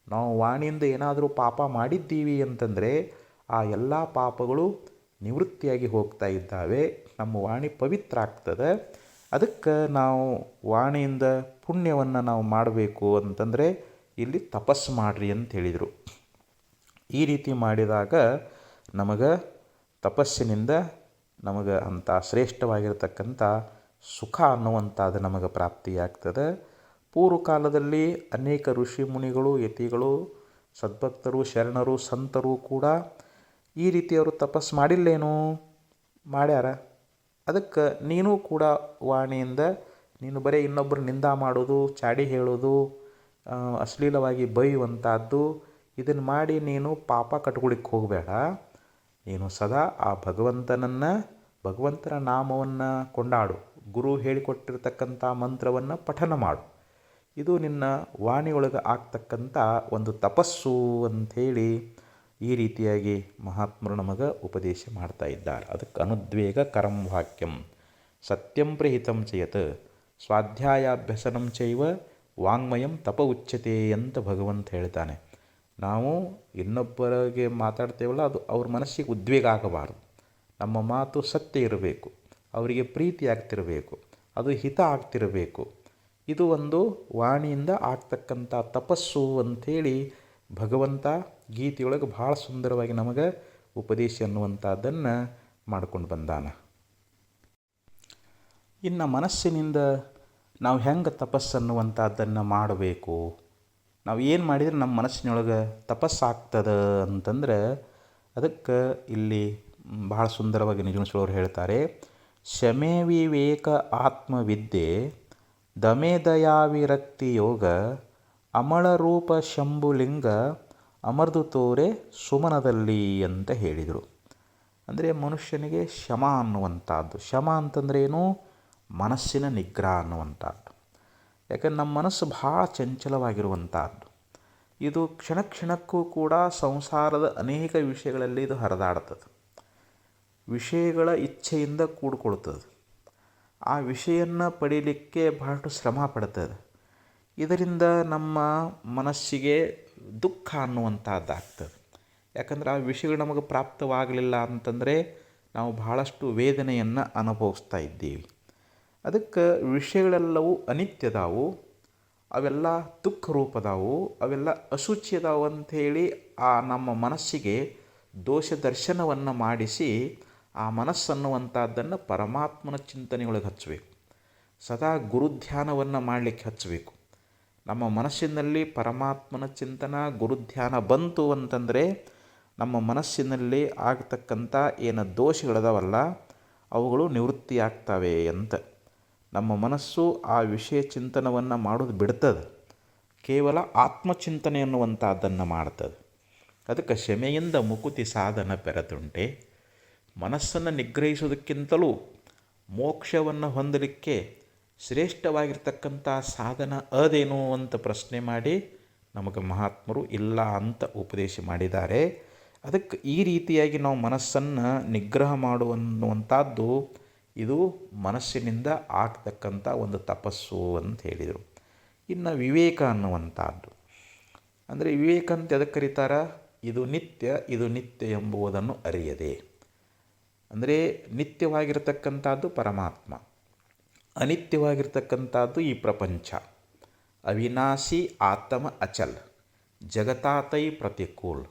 ನಾವು ವಾಣಿಯಿಂದ ಏನಾದರೂ ಪಾಪ ಮಾಡಿದ್ದೀವಿ ಅಂತಂದರೆ ಆ ಎಲ್ಲ ಪಾಪಗಳು ನಿವೃತ್ತಿಯಾಗಿ ಹೋಗ್ತಾ ಇದ್ದಾವೆ, ನಮ್ಮ ವಾಣಿ ಪವಿತ್ರ ಆಗ್ತದೆ. ಅದಕ್ಕೆ ನಾವು ವಾಣಿಯಿಂದ ಪುಣ್ಯವನ್ನು ನಾವು ಮಾಡಬೇಕು ಅಂತಂದರೆ ಇಲ್ಲಿ ತಪಸ್ಸು ಮಾಡಿರಿ ಅಂತ ಹೇಳಿದರು. ಈ ರೀತಿ ಮಾಡಿದಾಗ ನಮಗೆ ತಪಸ್ಸಿನಿಂದ ನಮಗೆ ಅಂಥ ಶ್ರೇಷ್ಠವಾಗಿರತಕ್ಕಂಥ ಸುಖ ಅನ್ನುವಂಥದ್ದು ನಮಗೆ ಪ್ರಾಪ್ತಿಯಾಗ್ತದೆ. ಪೂರ್ವ ಕಾಲದಲ್ಲಿ ಅನೇಕ ಋಷಿ ಮುನಿಗಳು, ಯತಿಗಳು, ಸದ್ಭಕ್ತರು, ಶರಣರು, ಸಂತರು ಕೂಡ ಈ ರೀತಿಯವರು ತಪಸ್ಸು ಮಾಡಿಲ್ಲೇನು? ಮಾಡ್ಯಾರ. ಅದಕ್ಕೆ ನೀನು ಕೂಡ ವಾಣಿಯಿಂದ ನೀನು ಬರೀ ಇನ್ನೊಬ್ಬರು ನಿಂದ ಮಾಡೋದು, ಚಾಡಿ ಹೇಳೋದು, ಅಶ್ಲೀಲವಾಗಿ ಬೈಯುವಂಥದ್ದು, ಇದನ್ನು ಮಾಡಿ ನೀನು ಪಾಪ ಕಟ್ಕೊಳಿಕ್ಕೆ ಹೋಗಬೇಡ. ನೀನು ಸದಾ ಆ ಭಗವಂತನ ನಾಮವನ್ನು ಕೊಂಡಾಡು, ಗುರು ಹೇಳಿಕೊಟ್ಟಿರ್ತಕ್ಕಂಥ ಮಂತ್ರವನ್ನು ಪಠನ ಮಾಡು. ಇದು ನಿನ್ನ ವಾಣಿಯೊಳಗೆ ಆಗ್ತಕ್ಕಂಥ ಒಂದು ತಪಸ್ಸು ಅಂಥೇಳಿ ಈ ರೀತಿಯಾಗಿ ಮಹಾತ್ಮರು ನಮಗೆ ಉಪದೇಶ ಮಾಡ್ತಾ ಇದ್ದಾರೆ. ಅದಕ್ಕೆ ಅನುದ್ವೇಗ ಕರಂ ವಾಕ್ಯಂ ಸತ್ಯಂ ಪ್ರಹಿತಂ ಚಯತ್ ಸ್ವಾಧ್ಯಾಯಾಭ್ಯಸನಂ ಚೈವ ವಾಂಗ್ಮಯಂ ತಪ ಉಚ್ಯತೆ ಅಂತ ಭಗವಂತ ಹೇಳ್ತಾನೆ. ನಾವು ಇನ್ನೊಬ್ಬರಿಗೆ ಮಾತಾಡ್ತೇವಲ್ಲ, ಅದು ಅವ್ರ ಮನಸ್ಸಿಗೆ ಉದ್ವೇಗ ಆಗಬಾರ್ದು. ನಮ್ಮ ಮಾತು ಸತ್ಯ ಇರಬೇಕು, ಅವರಿಗೆ ಪ್ರೀತಿ ಆಗ್ತಿರಬೇಕು, ಅದು ಹಿತ ಆಗ್ತಿರಬೇಕು. ಇದು ಒಂದು ವಾಣಿಯಿಂದ ಆಗ್ತಕ್ಕಂಥ ತಪಸ್ಸು ಅಂಥೇಳಿ ಭಗವಂತ ಗೀತೆಯೊಳಗೆ ಭಾಳ ಸುಂದರವಾಗಿ ನಮಗೆ ಉಪದೇಶ ಅನ್ನುವಂಥದ್ದನ್ನು ಮಾಡ್ಕೊಂಡು ಬಂದಾನ. ಇನ್ನು ಮನಸ್ಸಿನಿಂದ ನಾವು ಹೆಂಗೆ ತಪಸ್ಸನ್ನುವಂಥದ್ದನ್ನು ಮಾಡಬೇಕು, ನಾವು ಏನು ಮಾಡಿದರೆ ನಮ್ಮ ಮನಸ್ಸಿನೊಳಗೆ ತಪಸ್ಸಾಗ್ತದೆ ಅಂತಂದ್ರೆ ಅದಕ್ಕೆ ಇಲ್ಲಿ ಭಾಳ ಸುಂದರವಾಗಿ ನಿಜಗುಣೇಶ್ವರವರು ಹೇಳ್ತಾರೆ. ಶಮೆ ವಿವೇಕ ಆತ್ಮವಿದ್ಯೆ ದಮೆ ದಯಾವಿರಕ್ತಿ ಯೋಗ ಅಮಳರೂಪ ಶಂಭುಲಿಂಗ ಅಮರ್ದು ತೋರೆ ಸುಮನದಲ್ಲಿ ಅಂತ ಹೇಳಿದರು. ಅಂದರೆ ಮನುಷ್ಯನಿಗೆ ಶಮ ಅನ್ನುವಂಥದ್ದು, ಶಮ ಅಂತಂದ್ರೇನು? ಮನಸ್ಸಿನ ನಿಗ್ರಹ ಅನ್ನುವಂಥದ್ದು. ಯಾಕಂದ್ರೆ ನಮ್ಮ ಮನಸ್ಸು ಭಾಳ ಚಂಚಲವಾಗಿರುವಂಥದ್ದು. ಇದು ಕ್ಷಣ ಕ್ಷಣಕ್ಕೂ ಕೂಡ ಸಂಸಾರದ ಅನೇಕ ವಿಷಯಗಳಲ್ಲಿ ಇದು ಹರಿದಾಡ್ತದೆ, ವಿಷಯಗಳ ಇಚ್ಛೆಯಿಂದ ಕೂಡ್ಕೊಳ್ತದೆ, ಆ ವಿಷಯವನ್ನು ಪಡೀಲಿಕ್ಕೆ ಬಹಳಷ್ಟು ಶ್ರಮ ಪಡ್ತದೆ. ಇದರಿಂದ ನಮ್ಮ ಮನಸ್ಸಿಗೆ ದುಃಖ ಅನ್ನುವಂಥದ್ದಾಗ್ತದೆ. ಯಾಕಂದರೆ ಆ ವಿಷಯಗಳು ನಮಗೆ ಪ್ರಾಪ್ತವಾಗಲಿಲ್ಲ ಅಂತಂದರೆ ನಾವು ಬಹಳಷ್ಟು ವೇದನೆಯನ್ನು ಅನುಭವಿಸ್ತಾ ಇದ್ದೀವಿ. ಅದಕ್ಕೆ ವಿಷಯಗಳೆಲ್ಲವೂ ಅನಿತ್ಯದಾವು, ಅವೆಲ್ಲ ದುಃಖ ರೂಪದಾವು, ಅವೆಲ್ಲ ಅಶುಚಿ ಅದಾವು ಅಂಥೇಳಿ ಆ ನಮ್ಮ ಮನಸ್ಸಿಗೆ ದೋಷ ದರ್ಶನವನ್ನು ಮಾಡಿಸಿ ಆ ಮನಸ್ಸನ್ನುವಂಥದ್ದನ್ನು ಪರಮಾತ್ಮನ ಚಿಂತನೆಯೊಳಗೆ ಹಚ್ಚಬೇಕು. ಸದಾ ಗುರುಧ್ಯಾನವನ್ನು ಮಾಡಲಿಕ್ಕೆ ಹಚ್ಚಬೇಕು. ನಮ್ಮ ಮನಸ್ಸಿನಲ್ಲಿ ಪರಮಾತ್ಮನ ಚಿಂತನ ಗುರುಧ್ಯಾನ ಬಂತು ಅಂತಂದರೆ ನಮ್ಮ ಮನಸ್ಸಿನಲ್ಲಿ ಆಗತಕ್ಕಂಥ ಏನು ದೋಷಗಳದಾವಲ್ಲ ಅವುಗಳು ನಿವೃತ್ತಿಯಾಗ್ತವೆ ಅಂತ. ನಮ್ಮ ಮನಸ್ಸು ಆ ವಿಷಯ ಚಿಂತನವನ್ನು ಮಾಡೋದು ಬಿಡ್ತದೆ, ಕೇವಲ ಆತ್ಮಚಿಂತನೆ ಅನ್ನುವಂಥದ್ದನ್ನು ಮಾಡ್ತದೆ. ಅದಕ್ಕೆ ಶಮೆಯಿಂದ ಮುಕುತಿ ಸಾಧನ ಪೆರತುಂಟೆ. ಮನಸ್ಸನ್ನು ನಿಗ್ರಹಿಸೋದಕ್ಕಿಂತಲೂ ಮೋಕ್ಷವನ್ನು ಹೊಂದಲಿಕ್ಕೆ ಶ್ರೇಷ್ಠವಾಗಿರ್ತಕ್ಕಂಥ ಸಾಧನ ಅದೇನು ಅಂತ ಪ್ರಶ್ನೆ ಮಾಡಿ ನಮಗೆ ಮಹಾತ್ಮರು ಇಲ್ಲ ಅಂತ ಉಪದೇಶ ಮಾಡಿದ್ದಾರೆ. ಅದಕ್ಕೆ ಈ ರೀತಿಯಾಗಿ ನಾವು ಮನಸ್ಸನ್ನು ನಿಗ್ರಹ ಮಾಡುವಂಥದ್ದು ಇದು ಮನಸ್ಸಿನಿಂದ ಆಗ್ತಕ್ಕಂಥ ಒಂದು ತಪಸ್ಸು ಅಂತ ಹೇಳಿದರು. ಇನ್ನು ವಿವೇಕ ಅನ್ನುವಂಥದ್ದು ಅಂದರೆ ವಿವೇಕ ಅಂತ ಎದಕ್ಕೆ ಕರೀತಾರ? ಇದು ನಿತ್ಯ ಎಂಬುದನ್ನು ಅರಿಯದೆ. ಅಂದರೆ ನಿತ್ಯವಾಗಿರತಕ್ಕಂಥದ್ದು ಪರಮಾತ್ಮ, ಅನಿತ್ಯವಾಗಿರ್ತಕ್ಕಂಥದ್ದು ಈ ಪ್ರಪಂಚ. ಅವಿನಾಶಿ ಆತ್ಮ ಅಚಲ್ ಜಗತಾತೈ ಪ್ರತಿಕೂಲ್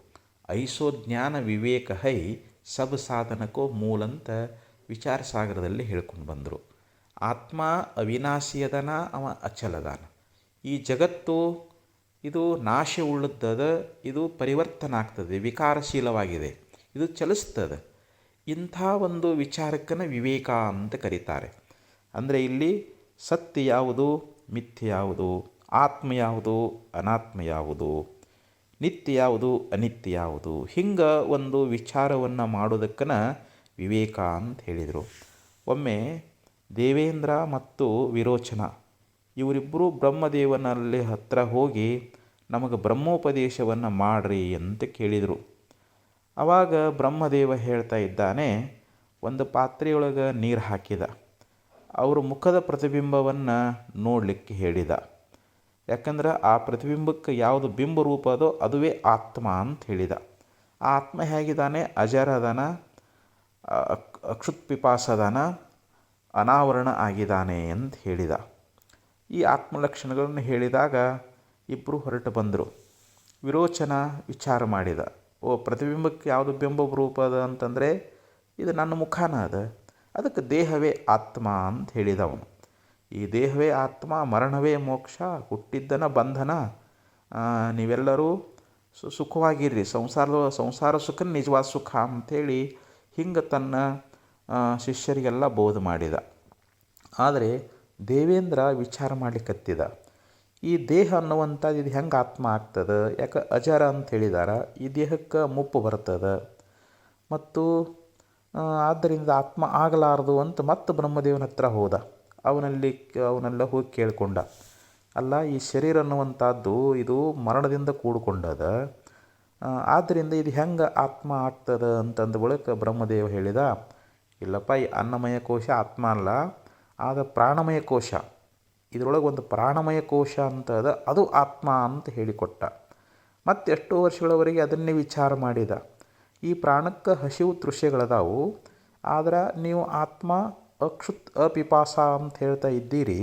ಐಸೋ ಜ್ಞಾನ ವಿವೇಕ ಹೈ ಸಬ್ ಸಾಧನಕ್ಕೋ ಮೂಲಂತ ವಿಚಾರ ಸಾಗರದಲ್ಲಿ ಹೇಳ್ಕೊಂಡು ಬಂದರು. ಆತ್ಮ ಅವಿನಾಶಿ ಅದನ, ಅವ ಅಚಲದಾನ. ಈ ಜಗತ್ತು ಇದು ನಾಶ ಉಳ್ಳದ್ದದ, ಇದು ಪರಿವರ್ತನೆ ಆಗ್ತದೆ, ವಿಕಾರಶೀಲವಾಗಿದೆ, ಇದು ಚಲಿಸ್ತದೆ. ಇಂಥ ಒಂದು ವಿಚಾರಕ್ಕನ್ನು ವಿವೇಕ ಅಂತ ಕರೀತಾರೆ. ಅಂದರೆ ಇಲ್ಲಿ ಸತ್ಯ ಯಾವುದು, ಮಿಥ್ಯೆ ಯಾವುದು, ಆತ್ಮ ಯಾವುದು, ಅನಾತ್ಮ ಯಾವುದು, ನಿತ್ಯ ಯಾವುದು, ಅನಿತ್ಯ ಯಾವುದು, ಹಿಂಗೆ ಒಂದು ವಿಚಾರವನ್ನು ಮಾಡೋದಕ್ಕನ ವಿವೇಕ ಅಂತ ಹೇಳಿದರು. ಒಮ್ಮೆ ದೇವೇಂದ್ರ ಮತ್ತು ವಿರೋಚನ ಇವರಿಬ್ಬರು ಬ್ರಹ್ಮದೇವನಲ್ಲಿ ಹತ್ತಿರ ಹೋಗಿ ನಮಗೆ ಬ್ರಹ್ಮೋಪದೇಶವನ್ನು ಮಾಡ್ರಿ ಅಂತ ಕೇಳಿದರು. ಆವಾಗ ಬ್ರಹ್ಮದೇವ ಹೇಳ್ತಾ ಇದ್ದಾನೆ, ಒಂದು ಪಾತ್ರೆಯೊಳಗೆ ನೀರು ಹಾಕಿದ, ಅವರ ಮುಖದ ಪ್ರತಿಬಿಂಬವನ್ನು ನೋಡಲಿಕ್ಕೆ ಹೇಳಿದ. ಯಾಕಂದ್ರೆ ಆ ಪ್ರತಿಬಿಂಬಕ್ಕೆ ಯಾವುದು ಬಿಂಬ ರೂಪ ಅದೋ ಅದುವೇ ಆತ್ಮ ಅಂತ ಹೇಳಿದ. ಆ ಆತ್ಮ ಹೇಗಿದ್ದಾನೆ, ಅಜರ ಅದಾನ, ಅಕ್ಷುತ್ಪಿಪಾಸದಾನ, ಅನಾವರಣ ಆಗಿದ್ದಾನೆ ಅಂತ ಹೇಳಿದ. ಈ ಆತ್ಮಲಕ್ಷಣಗಳನ್ನು ಹೇಳಿದಾಗ ಇಬ್ಬರು ಹೊರಟು ಬಂದರು. ವಿರೋಚನ ವಿಚಾರ ಮಾಡಿದ, ಪ್ರತಿಬಿಂಬಕ್ಕೆ ಯಾವುದು ಬಿಂಬ ರೂಪ ಅದ ಅಂತಂದರೆ ಇದು ನನ್ನ ಮುಖಾನ ಅದ, ಅದಕ್ಕೆ ದೇಹವೇ ಆತ್ಮ ಅಂತ ಹೇಳಿದವನು. ಈ ದೇಹವೇ ಆತ್ಮ, ಮರಣವೇ ಮೋಕ್ಷ, ಹುಟ್ಟಿದ್ದನ ಬಂಧನ, ನೀವೆಲ್ಲರೂ ಸುಖವಾಗಿರ್ರಿ, ಸಂಸಾರ ಸುಖ ನಿಜವಾದ ಸುಖ ಅಂಥೇಳಿ ಹಿಂಗೆ ತನ್ನ ಶಿಷ್ಯರಿಗೆಲ್ಲ ಬೋಧ ಮಾಡಿದ. ಆದರೆ ದೇವೇಂದ್ರ ವಿಚಾರ ಮಾಡಲಿಕ್ಕತ್ತಿದ, ಈ ದೇಹ ಅನ್ನುವಂಥದ್ದು ಇದು ಹೆಂಗೆ ಆತ್ಮ ಆಗ್ತದೆ, ಯಾಕೆ ಅಜರ ಅಂತ ಹೇಳಿದಾರ, ಈ ದೇಹಕ್ಕೆ ಮುಪ್ಪು ಬರ್ತದೆ ಮತ್ತು ಆದ್ದರಿಂದ ಆತ್ಮ ಆಗಲಾರದು ಅಂತ ಮತ್ತೆ ಬ್ರಹ್ಮದೇವನ ಹತ್ರ ಹೋದ. ಅವನೆಲ್ಲ ಹೋಗಿ ಕೇಳಿಕೊಂಡ, ಅಲ್ಲ ಈ ಶರೀರ ಅನ್ನುವಂಥದ್ದು ಇದು ಮರಣದಿಂದ ಕೂಡಿಕೊಂಡದ, ಆದ್ದರಿಂದ ಇದು ಹೆಂಗೆ ಆತ್ಮ ಆಗ್ತದೆ ಅಂತಂದ ಬಳಿಕ ಬ್ರಹ್ಮದೇವ ಹೇಳಿದ, ಇಲ್ಲಪ್ಪ ಈ ಅನ್ನಮಯ ಕೋಶ ಆತ್ಮ ಅಲ್ಲ, ಆದ ಪ್ರಾಣಮಯ ಕೋಶ, ಇದರೊಳಗೆ ಒಂದು ಪ್ರಾಣಮಯ ಕೋಶ ಅಂತ ಅದ, ಅದು ಆತ್ಮ ಅಂತ ಹೇಳಿಕೊಟ್ಟ. ಮತ್ತು ಎಷ್ಟೋ ವರ್ಷಗಳವರೆಗೆ ಅದನ್ನೇ ವಿಚಾರ ಮಾಡಿದ. ಈ ಪ್ರಾಣಕ್ಕೆ ಹಸಿವು ತೃಷ್ಯಗಳದಾವು, ಆದ್ರೆ ನೀವು ಆತ್ಮ ಅಪಿಪಾಸ ಅಂತ ಹೇಳ್ತಾ ಇದ್ದೀರಿ,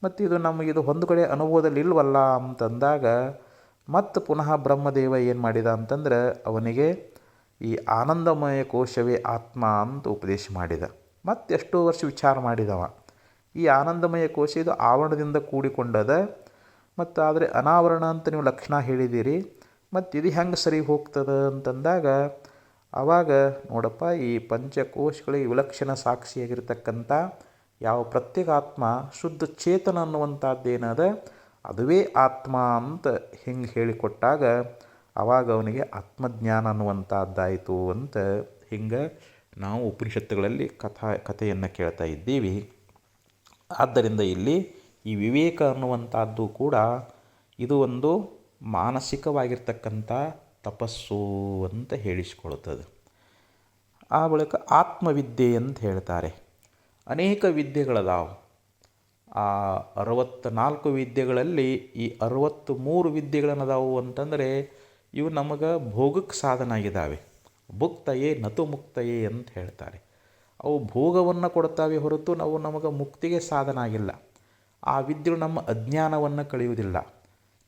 ಮತ್ತು ಇದು ನಮಗಿದು ಹೊಂದುಗಡೆ ಅನುಭವದಲ್ಲಿ ಇಲ್ವಲ್ಲ ಅಂತಂದಾಗ ಮತ್ತು ಪುನಃ ಬ್ರಹ್ಮದೇವ ಏನು ಮಾಡಿದ ಅಂತಂದ್ರೆ ಅವನಿಗೆ ಈ ಆನಂದಮಯ ಕೋಶವೇ ಆತ್ಮ ಅಂತ ಉಪದೇಶ ಮಾಡಿದ. ಮತ್ತೆಷ್ಟೋ ವರ್ಷ ವಿಚಾರ ಮಾಡಿದವ, ಈ ಆನಂದಮಯ ಕೋಶ ಇದು ಆವರಣದಿಂದ ಕೂಡಿಕೊಂಡದ, ಮತ್ತು ಆದರೆ ಅನಾವರಣ ಅಂತ ನೀವು ಲಕ್ಷಣ ಹೇಳಿದ್ದೀರಿ, ಮತ್ತು ಇದು ಹೆಂಗೆ ಸರಿ ಹೋಗ್ತದೆ ಅಂತಂದಾಗ ಆವಾಗ ನೋಡಪ್ಪ, ಈ ಪಂಚಕೋಶಗಳಿಗೆ ವಿಲಕ್ಷಣ ಸಾಕ್ಷಿಯಾಗಿರ್ತಕ್ಕಂಥ ಯಾವ ಪ್ರತ್ಯೇಕಾತ್ಮ ಶುದ್ಧ ಚೇತನ ಅನ್ನುವಂಥದ್ದೇನದ ಅದುವೇ ಆತ್ಮ ಅಂತ ಹಿಂಗೆ ಹೇಳಿಕೊಟ್ಟಾಗ ಆವಾಗ ಅವನಿಗೆ ಆತ್ಮಜ್ಞಾನ ಅನ್ನುವಂಥದ್ದಾಯಿತು ಅಂತ ಹಿಂಗೆ ನಾವು ಉಪನಿಷತ್ತುಗಳಲ್ಲಿ ಕಥೆಯನ್ನು ಕೇಳ್ತಾ ಇದ್ದೀವಿ. ಆದ್ದರಿಂದ ಇಲ್ಲಿ ಈ ವಿವೇಕ ಅನ್ನುವಂಥದ್ದು ಕೂಡ ಇದು ಒಂದು ಮಾನಸಿಕವಾಗಿರ್ತಕ್ಕಂಥ ತಪಸ್ಸು ಅಂತ ಹೇಳಿಸಿಕೊಳ್ಳುತ್ತದೆ. ಆ ಬಳಿಕ ಆತ್ಮವಿದ್ಯೆ ಅಂತ ಹೇಳ್ತಾರೆ. ಅನೇಕ ವಿದ್ಯೆಗಳದಾವು. ಆ 64 ವಿದ್ಯೆಗಳಲ್ಲಿ ಈ 63 ವಿದ್ಯೆಗಳನ್ನದಾವು ಅಂತಂದರೆ ಇವು ನಮಗೆ ಭೋಗಕ್ಕೆ ಸಾಧನ ಆಗಿದ್ದಾವೆ. ಭುಕ್ತಯೇ ನತು ಮುಕ್ತಯೇ ಅಂತ ಹೇಳ್ತಾರೆ. ಅವು ಭೋಗವನ್ನು ಕೊಡ್ತಾವೆ ಹೊರತು ನಾವು ನಮಗೆ ಮುಕ್ತಿಗೆ ಸಾಧನ ಆಗಿಲ್ಲ. ಆ ವಿದ್ಯೆಗಳು ನಮ್ಮ ಅಜ್ಞಾನವನ್ನು ಕಳೆಯುವುದಿಲ್ಲ,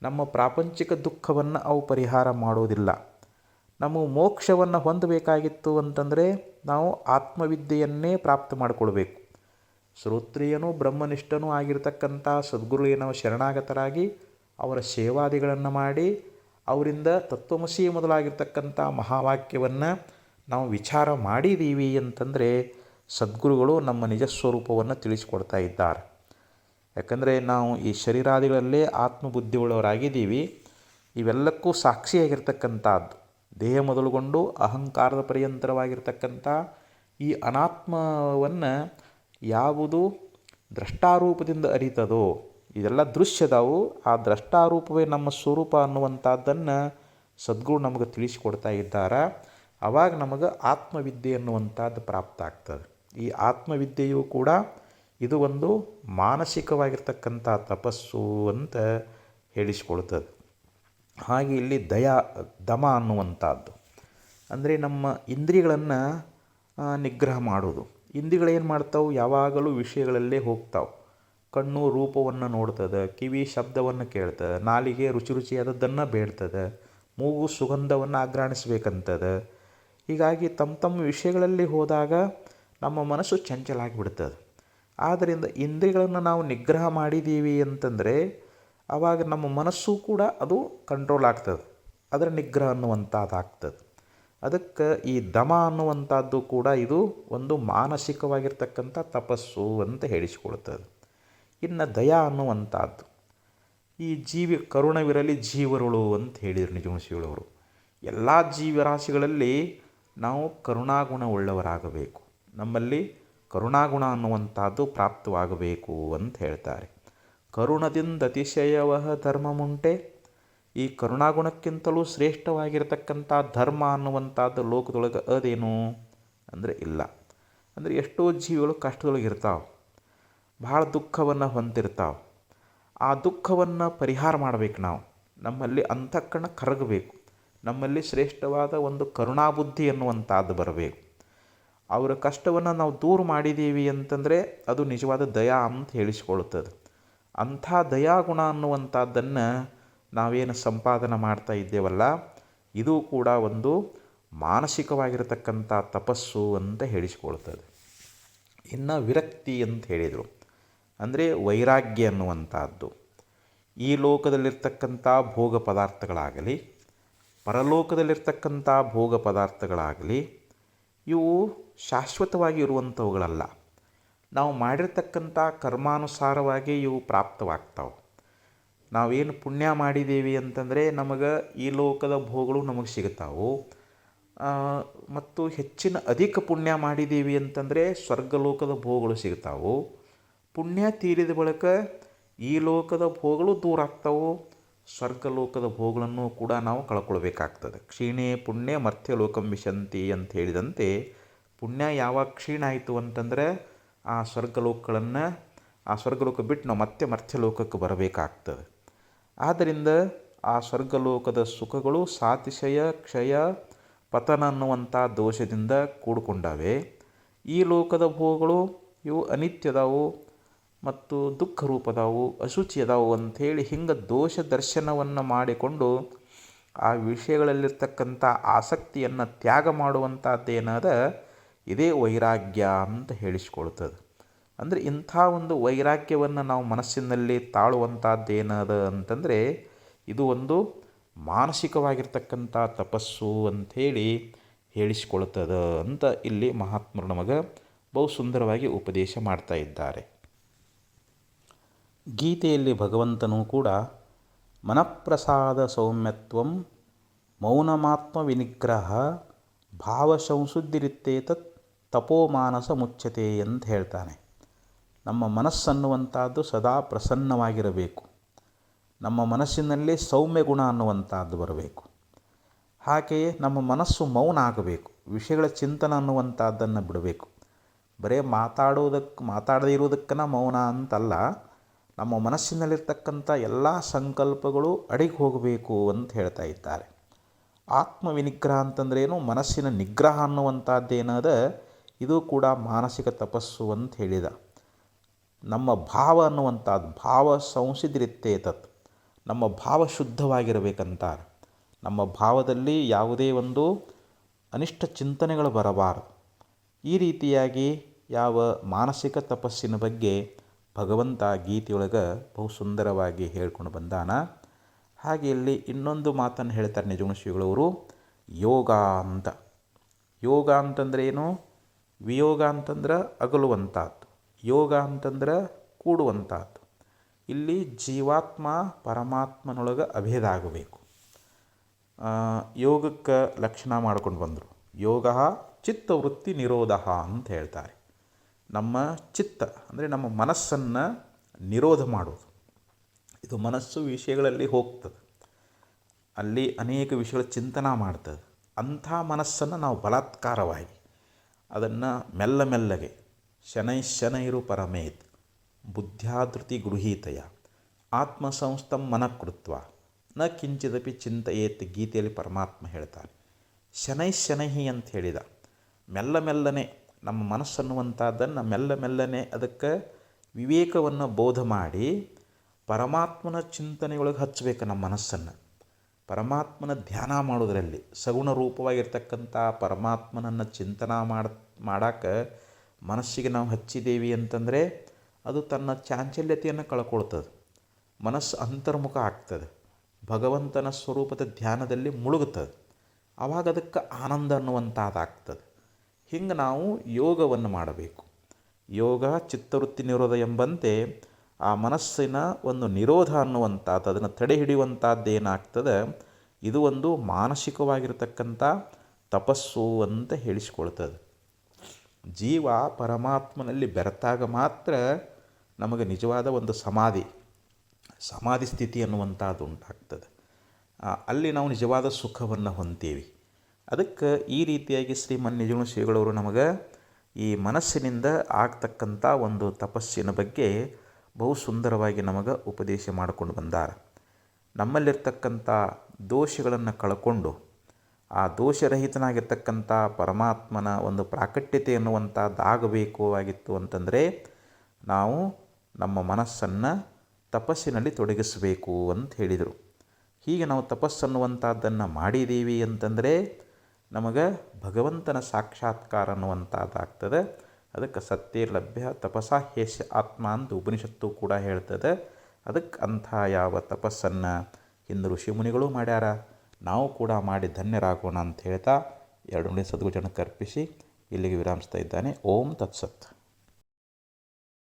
ನಮ್ಮ ಪ್ರಾಪಂಚಿಕ ದುಃಖವನ್ನು ಅವು ಪರಿಹಾರ ಮಾಡೋದಿಲ್ಲ. ನಮಗೆ ಮೋಕ್ಷವನ್ನು ಹೊಂದಬೇಕಾಗಿತ್ತು ಅಂತಂದರೆ ನಾವು ಆತ್ಮವಿದ್ಯೆಯನ್ನೇ ಪ್ರಾಪ್ತ ಮಾಡಿಕೊಳ್ಬೇಕು. ಶ್ರೋತ್ರಿಯನೂ ಬ್ರಹ್ಮನಿಷ್ಠನೂ ಆಗಿರ್ತಕ್ಕಂಥ ಸದ್ಗುರುವಿಗೆ ನಾವು ಶರಣಾಗತರಾಗಿ ಅವರ ಸೇವಾದಿಗಳನ್ನು ಮಾಡಿ ಅವರಿಂದ ತತ್ವಮಸಿ ಮೊದಲಾಗಿರ್ತಕ್ಕಂಥ ಮಹಾವಾಕ್ಯವನ್ನು ನಾವು ವಿಚಾರ ಮಾಡಿದ್ದೀವಿ ಅಂತಂದರೆ ಸದ್ಗುರುಗಳು ನಮ್ಮ ನಿಜ ಸ್ವರೂಪವನ್ನು ತಿಳಿಸಿಕೊಡ್ತಾ ಇದ್ದಾರೆ. ಯಾಕಂದರೆ ನಾವು ಈ ಶರೀರಾದಿಗಳಲ್ಲೇ ಆತ್ಮಬುದ್ಧಿಯುಳ್ಳವರಾಗಿದ್ದೀವಿ. ಇವೆಲ್ಲಕ್ಕೂ ಸಾಕ್ಷಿಯಾಗಿರ್ತಕ್ಕಂಥದ್ದು ದೇಹ ಮೊದಲುಗೊಂಡು ಅಹಂಕಾರದ ಪರ್ಯಂತರವಾಗಿರ್ತಕ್ಕಂಥ ಈ ಅನಾತ್ಮವನ್ನು ಯಾವುದು ದ್ರಷ್ಟಾರೂಪದಿಂದ ಅರಿತದೋ, ಇದೆಲ್ಲ ದೃಶ್ಯದವು, ಆ ದ್ರಷ್ಟಾರೂಪವೇ ನಮ್ಮ ಸ್ವರೂಪ ಅನ್ನುವಂಥದ್ದನ್ನು ಸದ್ಗುರು ನಮಗೆ ತಿಳಿಸಿಕೊಡ್ತಾ ಇದ್ದಾರೆ. ಆವಾಗ ನಮಗೆ ಆತ್ಮವಿದ್ಯೆ ಅನ್ನುವಂಥದ್ದು ಪ್ರಾಪ್ತ ಆಗ್ತದೆ. ಈ ಆತ್ಮವಿದ್ಯೆಯು ಕೂಡ ಇದು ಒಂದು ಮಾನಸಿಕವಾಗಿರ್ತಕ್ಕಂಥ ತಪಸ್ಸು ಅಂತ ಹೇಳಿಸಿಕೊಳ್ತದೆ. ಹಾಗೆ ಇಲ್ಲಿ ದಮ ಅನ್ನುವಂಥದ್ದು ಅಂದರೆ ನಮ್ಮ ಇಂದ್ರಿಯಗಳನ್ನು ನಿಗ್ರಹ ಮಾಡೋದು. ಇಂದ್ರಿಯಗಳೇನು ಮಾಡ್ತಾವೆ, ಯಾವಾಗಲೂ ವಿಷಯಗಳಲ್ಲೇ ಹೋಗ್ತಾವೆ. ಕಣ್ಣು ರೂಪವನ್ನು ನೋಡ್ತದೆ, ಕಿವಿ ಶಬ್ದವನ್ನು ಕೇಳ್ತದೆ, ನಾಲಿಗೆ ರುಚಿ ರುಚಿಯಾದದ್ದನ್ನು ಬೇಡ್ತದೆ, ಮೂಗು ಸುಗಂಧವನ್ನು ಆಘ್ರಾಣಿಸ್ಬೇಕಂತದೆ. ಹೀಗಾಗಿ ತಮ್ಮ ತಮ್ಮ ವಿಷಯಗಳಲ್ಲಿ ಹೋದಾಗ ನಮ್ಮ ಮನಸ್ಸು ಚಂಚಲಾಗಿಬಿಡ್ತದೆ. ಆದ್ದರಿಂದ ಇಂದ್ರಿಯಗಳನ್ನು ನಾವು ನಿಗ್ರಹ ಮಾಡಿದ್ದೀವಿ ಅಂತಂದರೆ ಆವಾಗ ನಮ್ಮ ಮನಸ್ಸು ಕೂಡ ಅದು ಕಂಟ್ರೋಲ್ ಆಗ್ತದೆ, ಅದರ ನಿಗ್ರಹ ಅನ್ನುವಂಥದ್ದಾಗ್ತದೆ. ಅದಕ್ಕೆ ಈ ದಮ ಅನ್ನುವಂಥದ್ದು ಕೂಡ ಇದು ಒಂದು ಮಾನಸಿಕವಾಗಿರ್ತಕ್ಕಂಥ ತಪಸ್ಸು ಅಂತ ಹೇಳಿಸಿಕೊಳ್ತದೆ. ಇನ್ನು ದಯಾ ಅನ್ನುವಂಥದ್ದು, ಈ ಜೀವಿ ಕರುಣವಿರಲಿ ಜೀವರುಳು ಅಂತ ಹೇಳಿದರು ನಿಜಗುಣಶೀಲವರು. ಎಲ್ಲ ಜೀವರಾಶಿಗಳಲ್ಲಿ ನಾವು ಕರುಣಾಗುಣ ಉಳ್ಳವರಾಗಬೇಕು, ನಮ್ಮಲ್ಲಿ ಕರುಣಾಗುಣ ಅನ್ನುವಂಥದ್ದು ಪ್ರಾಪ್ತವಾಗಬೇಕು ಅಂತ ಹೇಳ್ತಾರೆ. ಕರುಣದಿಂದ ಅತಿಶಯವಹ ಧರ್ಮಮುಂಟೆ. ಈ ಕರುಣಾಗುಣಕ್ಕಿಂತಲೂ ಶ್ರೇಷ್ಠವಾಗಿರತಕ್ಕಂಥ ಧರ್ಮ ಅನ್ನುವಂಥದ್ದು ಲೋಕದೊಳಗೆ ಅದೇನು ಅಂದರೆ ಇಲ್ಲ. ಅಂದರೆ ಎಷ್ಟೋ ಜೀವಿಗಳು ಕಷ್ಟದೊಳಗೆ ಇರ್ತಾವೆ, ಭಾಳ ದುಃಖವನ್ನು ಹೊಂದಿರ್ತಾವೆ. ಆ ದುಃಖವನ್ನು ಪರಿಹಾರ ಮಾಡಬೇಕು. ನಾವು ನಮ್ಮಲ್ಲಿ ಅಂತಃಕರಣ ಕರಗಬೇಕು, ನಮ್ಮಲ್ಲಿ ಶ್ರೇಷ್ಠವಾದ ಒಂದು ಕರುಣಾಬುದ್ಧಿ ಅನ್ನುವಂಥದ್ದು ಬರಬೇಕು. ಅವರ ಕಷ್ಟವನ್ನು ನಾವು ದೂರ ಮಾಡಿದ್ದೀವಿ ಅಂತಂದರೆ ಅದು ನಿಜವಾದ ದಯಾ ಅಂತ ಹೇಳಿಸ್ಕೊಳ್ತದೆ. ಅಂಥ ದಯಾಗುಣ ಅನ್ನುವಂಥದ್ದನ್ನು ನಾವೇನು ಸಂಪಾದನೆ ಮಾಡ್ತಾ ಇದ್ದೇವಲ್ಲ, ಇದು ಕೂಡ ಒಂದು ಮಾನಸಿಕವಾಗಿರತಕ್ಕಂಥ ತಪಸ್ಸು ಅಂತ ಹೇಳಿಸ್ಕೊಳ್ತದೆ. ಇನ್ನು ವಿರಕ್ತಿ ಅಂತ ಹೇಳಿದರು, ಅಂದರೆ ವೈರಾಗ್ಯ ಅನ್ನುವಂಥದ್ದು. ಈ ಲೋಕದಲ್ಲಿರ್ತಕ್ಕಂಥ ಭೋಗ ಪದಾರ್ಥಗಳಾಗಲಿ, ಪರಲೋಕದಲ್ಲಿರ್ತಕ್ಕಂಥ ಭೋಗ ಪದಾರ್ಥಗಳಾಗಲಿ, ಇವು ಶಾಶ್ವತವಾಗಿ ಇರುವಂಥವುಗಳಲ್ಲ. ನಾವು ಮಾಡಿರ್ತಕ್ಕಂಥ ಕರ್ಮಾನುಸಾರವಾಗಿ ಇವು ಪ್ರಾಪ್ತವಾಗ್ತಾವೆ. ನಾವೇನು ಪುಣ್ಯ ಮಾಡಿದ್ದೀವಿ ಅಂತಂದರೆ ನಮಗೆ ಈ ಲೋಕದ ಭೋಗಗಳು ನಮಗೆ ಸಿಗ್ತಾವೆ. ಮತ್ತು ಹೆಚ್ಚಿನ ಅಧಿಕ ಪುಣ್ಯ ಮಾಡಿದ್ದೀವಿ ಅಂತಂದರೆ ಸ್ವರ್ಗಲೋಕದ ಭೋಗಗಳು ಸಿಗ್ತಾವೆ. ಪುಣ್ಯ ತೀರಿದ ಬಳಿಕ ಈ ಲೋಕದ ಭೋಗಗಳು ದೂರ ಆಗ್ತಾವೆ, ಸ್ವರ್ಗಲೋಕದ ಭೋಗಗಳನ್ನು ಕೂಡ ನಾವು ಕಳ್ಕೊಳ್ಬೇಕಾಗ್ತದೆ. ಕ್ಷೀಣೇ ಪುಣ್ಯ ಮರ್ತ್ಯಲೋಕಂ ವಿಶಂತಿ ಅಂತ ಹೇಳಿದಂತೆ, ಪುಣ್ಯ ಯಾವಾಗ ಕ್ಷೀಣ ಆಯಿತು ಅಂತಂದರೆ ಆ ಸ್ವರ್ಗಲೋಕ ಬಿಟ್ಟು ನಾವು ಮತ್ತೆ ಮರ್ತ್ಯಲೋಕಕ್ಕೆ ಬರಬೇಕಾಗ್ತದೆ. ಆದ್ದರಿಂದ ಆ ಸ್ವರ್ಗಲೋಕದ ಸುಖಗಳು ಸಾತಿಶಯ ಕ್ಷಯ ಪತನ ಅನ್ನುವಂಥ ದೋಷದಿಂದ ಕೂಡಿಕೊಂಡಾವೆ. ಈ ಲೋಕದ ಭೋಗಗಳು ಇವು ಅನಿತ್ಯದಾವು ಮತ್ತು ದುಃಖ ರೂಪದಾವು, ಅಶುಚಿ ಅದಾವು ಅಂಥೇಳಿ ಹಿಂಗೆ ದೋಷ ದರ್ಶನವನ್ನು ಮಾಡಿಕೊಂಡು ಆ ವಿಷಯಗಳಲ್ಲಿರ್ತಕ್ಕಂಥ ಆಸಕ್ತಿಯನ್ನು ತ್ಯಾಗ ಮಾಡುವಂಥದ್ದೇನಾದ ಇದೇ ವೈರಾಗ್ಯ ಅಂತ ಹೇಳಿಸ್ಕೊಳ್ತದೆ. ಅಂದರೆ ಇಂಥ ಒಂದು ವೈರಾಗ್ಯವನ್ನು ನಾವು ಮನಸ್ಸಿನಲ್ಲಿ ತಾಳುವಂಥದ್ದೇನದ ಅಂತಂದರೆ ಇದು ಒಂದು ಮಾನಸಿಕವಾಗಿರ್ತಕ್ಕಂಥ ತಪಸ್ಸು ಅಂಥೇಳಿ ಹೇಳಿಸ್ಕೊಳ್ತದೆ ಅಂತ ಇಲ್ಲಿ ಮಹಾತ್ಮರು ನಮಗೆ ಬಹು ಸುಂದರವಾಗಿ ಉಪದೇಶ ಮಾಡ್ತಾ ಇದ್ದಾರೆ. ಗೀತೆಯಲ್ಲಿ ಭಗವಂತನೂ ಕೂಡ ಮನಃಪ್ರಸಾದ ಸೌಮ್ಯತ್ವಂ ಮೌನಮಾತ್ಮ ವಿನಿಗ್ರಹ ಭಾವಸಂಶುದ್ಧಿರಿತ್ತೇತತ್ ತಪೋಮಾನಸ ಮುಚ್ಯತೆ ಅಂತ ಹೇಳ್ತಾನೆ. ನಮ್ಮ ಮನಸ್ಸನ್ನುವಂಥದ್ದು ಸದಾ ಪ್ರಸನ್ನವಾಗಿರಬೇಕು, ನಮ್ಮ ಮನಸ್ಸಿನಲ್ಲಿ ಸೌಮ್ಯ ಗುಣ ಅನ್ನುವಂಥದ್ದು ಬರಬೇಕು. ಹಾಗೆಯೇ ನಮ್ಮ ಮನಸ್ಸು ಮೌನ ಆಗಬೇಕು, ವಿಷಯಗಳ ಚಿಂತನೆ ಅನ್ನುವಂಥದ್ದನ್ನು ಬಿಡಬೇಕು. ಬರೀ ಮಾತಾಡದೇ ಇರೋದಕ್ಕನ ಮೌನ ಅಂತಲ್ಲ, ನಮ್ಮ ಮನಸ್ಸಿನಲ್ಲಿರ್ತಕ್ಕಂಥ ಎಲ್ಲ ಸಂಕಲ್ಪಗಳು ಅಡಿಗೆ ಹೋಗಬೇಕು ಅಂತ ಹೇಳ್ತಾ ಇದ್ದಾರೆ. ಆತ್ಮವಿನಿಗ್ರಹ ಅಂತಂದ್ರೇನು, ಮನಸ್ಸಿನ ನಿಗ್ರಹ ಅನ್ನುವಂಥದ್ದೇನದ ಇದು ಕೂಡ ಮಾನಸಿಕ ತಪಸ್ಸು ಅಂತ ಹೇಳಿದ. ನಮ್ಮ ಭಾವ ಅನ್ನುವಂಥದ್ದು ಭಾವ ಸಂಸಿದ್ರಿತ್ತೇತತ್, ನಮ್ಮ ಭಾವ ಶುದ್ಧವಾಗಿರಬೇಕಂತಾರೆ. ನಮ್ಮ ಭಾವದಲ್ಲಿ ಯಾವುದೇ ಒಂದು ಅನಿಷ್ಟ ಚಿಂತನೆಗಳು ಬರಬಾರದು. ಈ ರೀತಿಯಾಗಿ ಯಾವ ಮಾನಸಿಕ ತಪಸ್ಸಿನ ಬಗ್ಗೆ ಭಗವಂತ ಗೀತೆಯೊಳಗೆ ಬಹು ಸುಂದರವಾಗಿ ಹೇಳ್ಕೊಂಡು ಬಂದಾನ. ಹಾಗೆ ಇಲ್ಲಿ ಇನ್ನೊಂದು ಮಾತನ್ನು ಹೇಳ್ತಾರೆ ನಿಜಗುಣಶ್ರೀಗಳವರು, ಯೋಗ ಅಂತ. ಯೋಗ ಅಂತಂದ್ರೆ ಏನು? ವಿಯೋಗ ಅಂತಂದ್ರೆ ಅಗಲುವಂಥದ್ದು, ಯೋಗ ಅಂತಂದ್ರೆ ಕೂಡುವಂಥದ್ದು. ಇಲ್ಲಿ ಜೀವಾತ್ಮ ಪರಮಾತ್ಮನೊಳಗೆ ಅಭೇದ ಆಗಬೇಕು. ಯೋಗಕ್ಕೆ ಲಕ್ಷಣ ಮಾಡ್ಕೊಂಡು ಬಂದರು. ಯೋಗ ಚಿತ್ತವೃತ್ತಿ ನಿರೋಧ ಅಂತ ಹೇಳ್ತಾರೆ. ನಮ್ಮ ಚಿತ್ತ ಅಂದರೆ ನಮ್ಮ ಮನಸ್ಸನ್ನು ನಿರೋಧ ಮಾಡೋದು. ಇದು ಮನಸ್ಸು ವಿಷಯಗಳಲ್ಲಿ ಹೋಗ್ತದೆ, ಅಲ್ಲಿ ಅನೇಕ ವಿಷಯಗಳ ಚಿಂತನೆ ಮಾಡ್ತದೆ. ಅಂಥ ಮನಸ್ಸನ್ನು ನಾವು ಬಲಾತ್ಕಾರವಾಗಿ ಅದನ್ನು ಮೆಲ್ಲಗೆ ಶನೈರು ಪರಮೇತ್ ಬುದ್ಧ್ಯಾಧೃತಿ ಗೃಹೀತಯ ಆತ್ಮಸಂಸ್ಥಂ ಮನಃಕೃತ್ವ ನ ಕಿಂಚಿದಪಿ ಚಿಂತೆಯೇತ್ ಗೀತೆಯಲ್ಲಿ ಪರಮಾತ್ಮ ಹೇಳ್ತಾರೆ. ಶನೈ ಅಂತ ಹೇಳಿದ. ಮೆಲ್ಲನೆ ನಮ್ಮ ಮನಸ್ಸನ್ನುವಂಥದ್ದನ್ನು ಮೆಲ್ಲನೆ ಅದಕ್ಕೆ ವಿವೇಕವನ್ನು ಬೋಧ ಮಾಡಿ ಪರಮಾತ್ಮನ ಚಿಂತನೆಯೊಳಗೆ ಹಚ್ಚಬೇಕು ನಮ್ಮ ಮನಸ್ಸನ್ನು. ಪರಮಾತ್ಮನ ಧ್ಯಾನ ಮಾಡೋದರಲ್ಲಿ ಸಗುಣ ರೂಪವಾಗಿರ್ತಕ್ಕಂಥ ಪರಮಾತ್ಮನನ್ನು ಚಿಂತನೆ ಮಾಡಕ್ಕೆ ಮನಸ್ಸಿಗೆ ನಾವು ಹಚ್ಚಿದ್ದೇವೆ ಅಂತಂದರೆ ಅದು ತನ್ನ ಚಾಂಚಲ್ಯತೆಯನ್ನು ಕಳ್ಕೊಳ್ತದೆ. ಮನಸ್ಸು ಅಂತರ್ಮುಖ ಆಗ್ತದೆ, ಭಗವಂತನ ಸ್ವರೂಪದ ಧ್ಯಾನದಲ್ಲಿ ಮುಳುಗುತ್ತದೆ. ಆವಾಗ ಅದಕ್ಕೆ ಆನಂದ ಅನ್ನುವಂಥದ್ದಾಗ್ತದೆ. ಹಿಂಗೆ ನಾವು ಯೋಗವನ್ನು ಮಾಡಬೇಕು. ಯೋಗ ಚಿತ್ತವೃತ್ತಿ ನಿರೋಧ ಎಂಬಂತೆ ಆ ಮನಸ್ಸಿನ ಒಂದು ನಿರೋಧ ಅನ್ನುವಂಥದ್ದು, ಅದನ್ನು ತಡೆ ಹಿಡಿಯುವಂಥದ್ದು ಏನಾಗ್ತದೆ, ಇದು ಒಂದು ಮಾನಸಿಕವಾಗಿರ್ತಕ್ಕಂಥ ತಪಸ್ಸು ಅಂತ ಹೇಳಿಸ್ಕೊಳ್ತದೆ. ಜೀವ ಪರಮಾತ್ಮನಲ್ಲಿ ಬೆರೆತಾಗ ಮಾತ್ರ ನಮಗೆ ನಿಜವಾದ ಒಂದು ಸಮಾಧಿ ಸ್ಥಿತಿ ಅನ್ನುವಂಥದ್ದು ಉಂಟಾಗ್ತದೆ. ಅಲ್ಲಿ ನಾವು ನಿಜವಾದ ಸುಖವನ್ನು ಹೊಂತೀವಿ. ಅದಕ್ಕೆ ಈ ರೀತಿಯಾಗಿ ಶ್ರೀಮನ್ ನಿಜಗುಣ ಶ್ರೀಗಳವರು ನಮಗೆ ಈ ಮನಸ್ಸಿನಿಂದ ಆಗ್ತಕ್ಕಂಥ ಒಂದು ತಪಸ್ಸಿನ ಬಗ್ಗೆ ಬಹು ಸುಂದರವಾಗಿ ನಮಗೆ ಉಪದೇಶ ಮಾಡಿಕೊಂಡು ಬಂದಾರ. ನಮ್ಮಲ್ಲಿರ್ತಕ್ಕಂಥ ದೋಷಗಳನ್ನು ಕಳ್ಕೊಂಡು ಆ ದೋಷರಹಿತನಾಗಿರ್ತಕ್ಕಂಥ ಪರಮಾತ್ಮನ ಒಂದು ಪ್ರಾಕಟ್ಯತೆ ಅನ್ನುವಂಥದ್ದಾಗಬೇಕು ಆಗಿತ್ತು ಅಂತಂದರೆ ನಾವು ನಮ್ಮ ಮನಸ್ಸನ್ನು ತಪಸ್ಸಿನಲ್ಲಿ ತೊಡಗಿಸಬೇಕು ಅಂತ ಹೇಳಿದರು. ಹೀಗೆ ನಾವು ತಪಸ್ಸನ್ನುವಂಥದ್ದನ್ನು ಮಾಡಿದ್ದೀವಿ ಅಂತಂದರೆ ನಮಗೆ ಭಗವಂತನ ಸಾಕ್ಷಾತ್ಕಾರ ಅನ್ನುವಂಥದ್ದಾಗ್ತದೆ. ಅದಕ್ಕೆ ಸತ್ಯೇರ್ಲಭ್ಯ ತಪಸಾ ಹ್ಯಸ್ಯ ಆತ್ಮ ಅಂತ ಉಪನಿಷತ್ತು ಕೂಡ ಹೇಳ್ತದೆ. ಅದಕ್ಕೆ ಅಂಥ ಯಾವ ತಪಸ್ಸನ್ನು ಹಿಂದೆ ಋಷಿಮುನಿಗಳು ಮಾಡ್ಯಾರ, ನಾವು ಕೂಡ ಮಾಡಿ ಧನ್ಯರಾಗೋಣ ಅಂತ ಹೇಳ್ತಾ ಎರಡು ನುಡಿ ಸದ್ಗುಜನಕ್ಕೆ ಅರ್ಪಿಸಿ ಇಲ್ಲಿಗೆ ವಿರಾಮಿಸ್ತಾ ಇದ್ದಾನೆ. ಓಂ ತತ್ಸತ್.